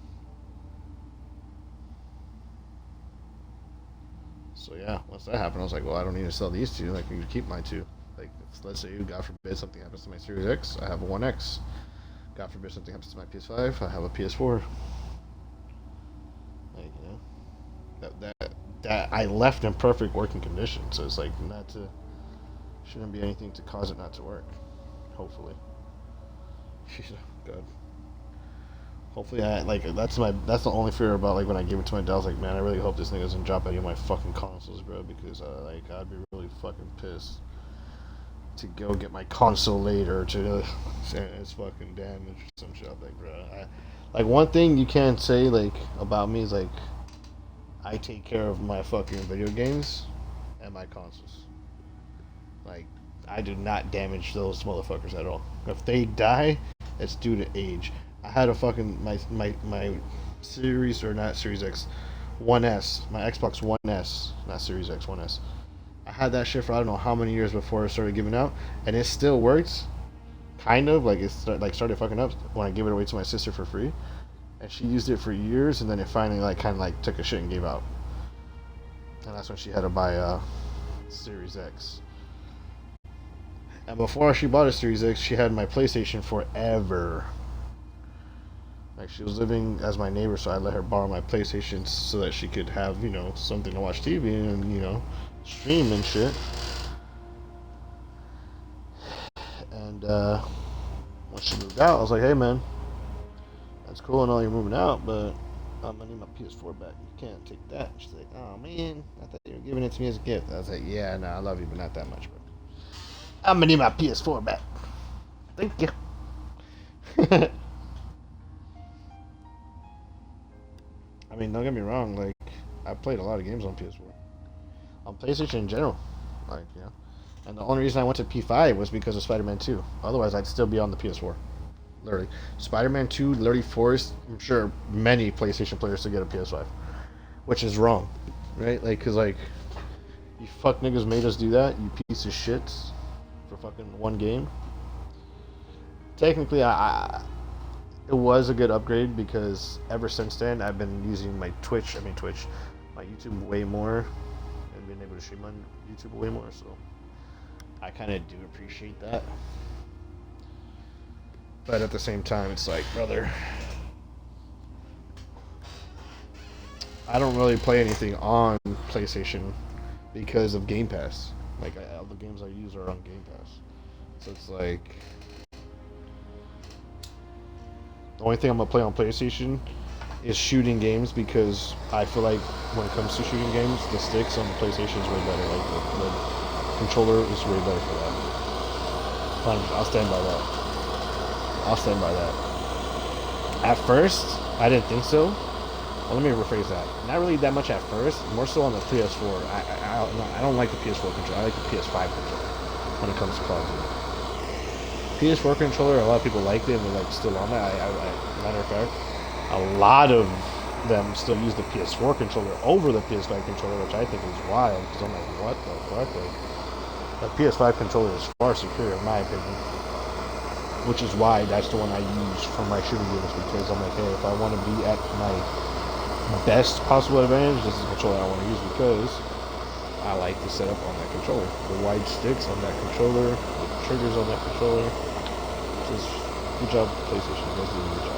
So yeah, once that happened, I was like, well, I don't need to sell these two. Like, I can keep my two. Like, let's say, God forbid, something happens to my Series X, I have a One X. God forbid something happens to my PS5, I have a PS4. Like, that I left in perfect working condition. So it's like, shouldn't be anything to cause it not to work. Hopefully. God. Hopefully, that's the only fear about, like, when I gave it to my dad. I was like, man, I really hope this thing doesn't drop any of my fucking consoles, bro, because I'd be really fucking pissed to go get my console later to it's fucking damaged or some shit. Like, bro, like, one thing you can't say, like, about me is, like, I take care of my fucking video games and my consoles. Like, I do not damage those motherfuckers at all. If they die, it's due to age. I had a fucking my Series, or not Series X, One S, my Xbox One S, not Series X, One S. I had that shit for I don't know how many years before it started giving out, and it still works. Kind of like started fucking up when I gave it away to my sister for free, and she used it for years, and then it finally took a shit and gave out. And that's when she had to buy a Series X. And before she bought a Series X, she had my PlayStation forever. Like, she was living as my neighbor, so I let her borrow my PlayStation so that she could have, something to watch TV and, stream and shit. And when she moved out, I was like, hey, man, that's cool and all, you're moving out, but I'm going to need my PS4 back. You can't take that. She's like, oh, man, I thought you were giving it to me as a gift. I was like, yeah, no, I love you, but not that much, bro. I'm going to need my PS4 back. Thank you. I mean, don't get me wrong, like, I played a lot of games on PS4. On PlayStation in general. Like, And the only reason I went to P5 was because of Spider-Man 2. Otherwise, I'd still be on the PS4. Literally. Spider-Man 2 literally forced, I'm sure, many PlayStation players to get a PS5. Which is wrong. Right? Like, because, like, you fuck niggas made us do that, you piece of shit, for fucking one game. Technically, it was a good upgrade because ever since then I've been using my my YouTube way more, and been able to stream on YouTube way more. So I kind of do appreciate that. But at the same time, it's like, brother, I don't really play anything on PlayStation because of Game Pass. Like, all the games I use are on Game Pass. So it's like, the only thing I'm gonna play on PlayStation is shooting games because I feel like when it comes to shooting games, the sticks on the PlayStation is way better. Like, the controller is way better for that. Fine, I'll stand by that. I'll stand by that. At first, I didn't think so. Well, let me rephrase that. Not really that much at first. More so on the PS4. I don't like the PS4 controller. I like the PS5 controller when it comes to Call of Duty. PS4 controller, a lot of people like it and they're like still on that. Matter of fact, a lot of them still use the PS4 controller over the PS5 controller, which I think is wild because I'm like, what the fuck? Like, the PS5 controller is far superior in my opinion. Which is why that's the one I use for my shooting games because I'm like, hey, if I want to be at my best possible advantage, this is the controller I want to use because I like the setup on that controller. The wide sticks on that controller, the triggers on that controller. Just good job, PlayStation. You guys did a good job.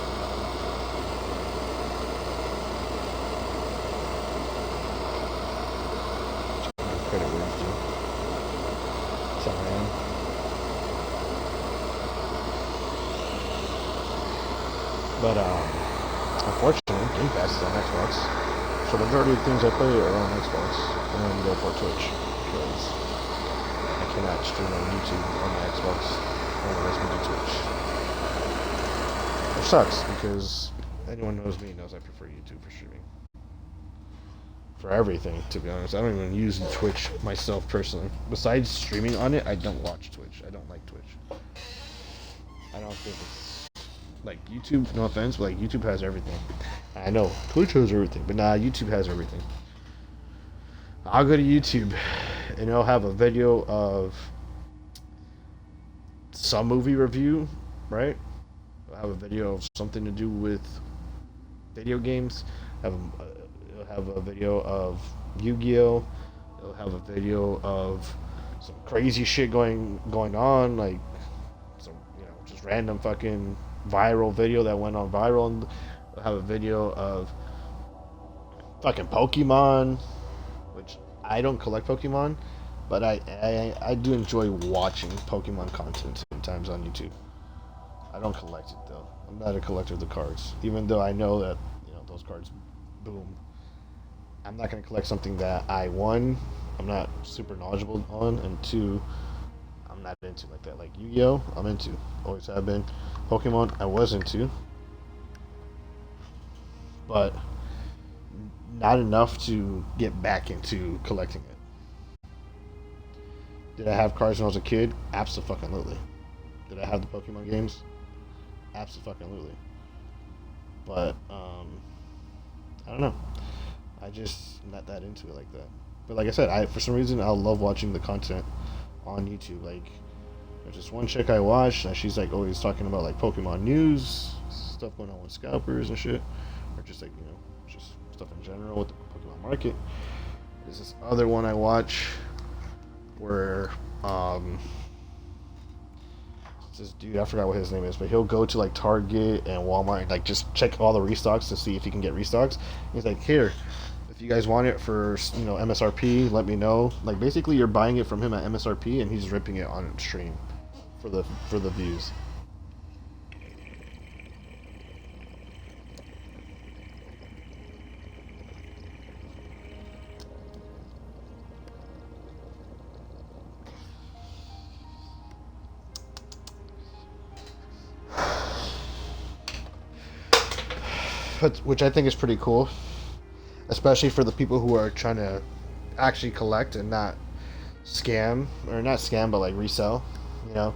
Credit where it's due. So, man. But unfortunately, Game Pass is on Xbox. So the majority of things I play are on Xbox and therefore Twitch because I cannot stream on YouTube on my Xbox or lets me do Twitch. Which sucks because anyone who knows me knows I prefer YouTube for streaming. For everything, to be honest. I don't even use Twitch myself personally. Besides streaming on it, I don't watch Twitch. I don't like Twitch. I don't think it's like YouTube, no offense, but like YouTube has everything. I know Twitch has everything, but nah, YouTube has everything. I'll go to YouTube and I'll have a video of some movie review, right? I'll have a video of something to do with video games. It'll have a video of Yu-Gi-Oh. It'll have a video of some crazy shit going on, like some, just random fucking viral video that went on viral, and I'll have a video of fucking Pokemon, which I don't collect Pokemon, but I do enjoy watching Pokemon content sometimes on YouTube. I don't collect it though. I'm not a collector of the cards, even though I know that those cards boom. I'm not gonna collect something that I'm not super knowledgeable on, and two, I'm not into like that. Like Yu-Gi-Oh, I'm into, always have been. Pokemon, I was into, but not enough to get back into collecting it. Did I have cards when I was a kid? Abso-fucking-lutely. Did I have the Pokemon games? Abso-fucking-lutely. But I don't know. I just not that into it like that. But like I said, for some reason I love watching the content on YouTube. Like, there's this one chick I watch, and she's like always talking about like Pokemon news, stuff going on with scalpers and shit, or just like just stuff in general with the Pokemon market. There's this other one I watch where this dude, I forgot what his name is, but he'll go to like Target and Walmart and like just check all the restocks to see if he can get restocks. He's like, here, if you guys want it for MSRP, let me know. Like, basically you're buying it from him at MSRP and he's ripping it on stream for the views. Which I think is pretty cool, especially for the people who are trying to actually collect and not scam, or not scam, but like resell. People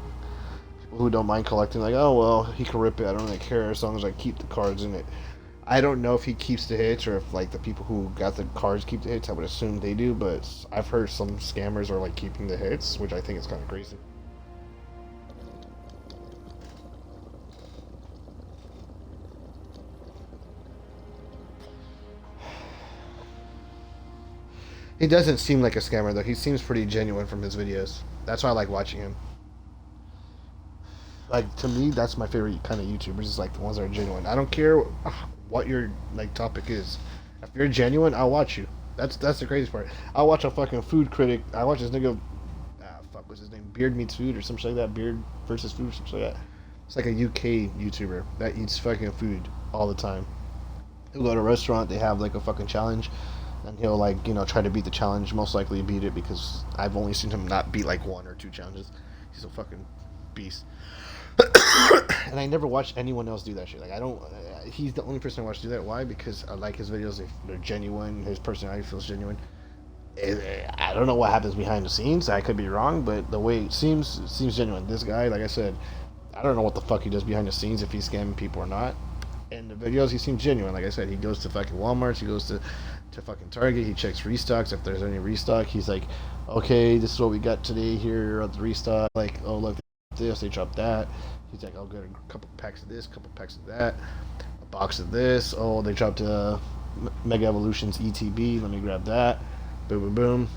who don't mind collecting, like, oh well, he can rip it, I don't really care as long as I keep the cards in it. I don't know if he keeps the hits or if like the people who got the cards keep the hits. I would assume they do, but I've heard some scammers are like keeping the hits, which I think is kind of crazy. He doesn't seem like a scammer though. He seems pretty genuine from his videos. That's why I like watching him. Like to me, that's my favorite kind of YouTubers. Is like the ones that are genuine. I don't care what your like topic is. If you're genuine, I'll watch you. That's the craziest part. I'll watch a fucking food critic. I watch this nigga. Fuck, what's his name? Beard Meets Food or something like that. Beard versus Food, or something like that. It's like a UK YouTuber that eats fucking food all the time. He'll go to a restaurant. They have like a fucking challenge, and he'll like try to beat the challenge. Most likely beat it because I've only seen him not beat like one or two challenges. He's a fucking beast. And I never watched anyone else do that shit. Like I don't. He's the only person I watch do that. Why? Because I like his videos. They're genuine. His personality feels genuine. I don't know what happens behind the scenes. I could be wrong, but the way it seems genuine. This guy, like I said, I don't know what the fuck he does behind the scenes, if he's scamming people or not. In the videos, he seems genuine. Like I said, he goes to fucking Walmart. He goes to fucking Target. He checks restocks. If there's any restock, he's like, okay, this is what we got today here at the restock. Like, oh look, this, they dropped that. He's like, I'll get a couple packs of this, couple packs of that, a box of this. Oh, they dropped Mega Evolutions ETB. Let me grab that. Boom, boom, boom.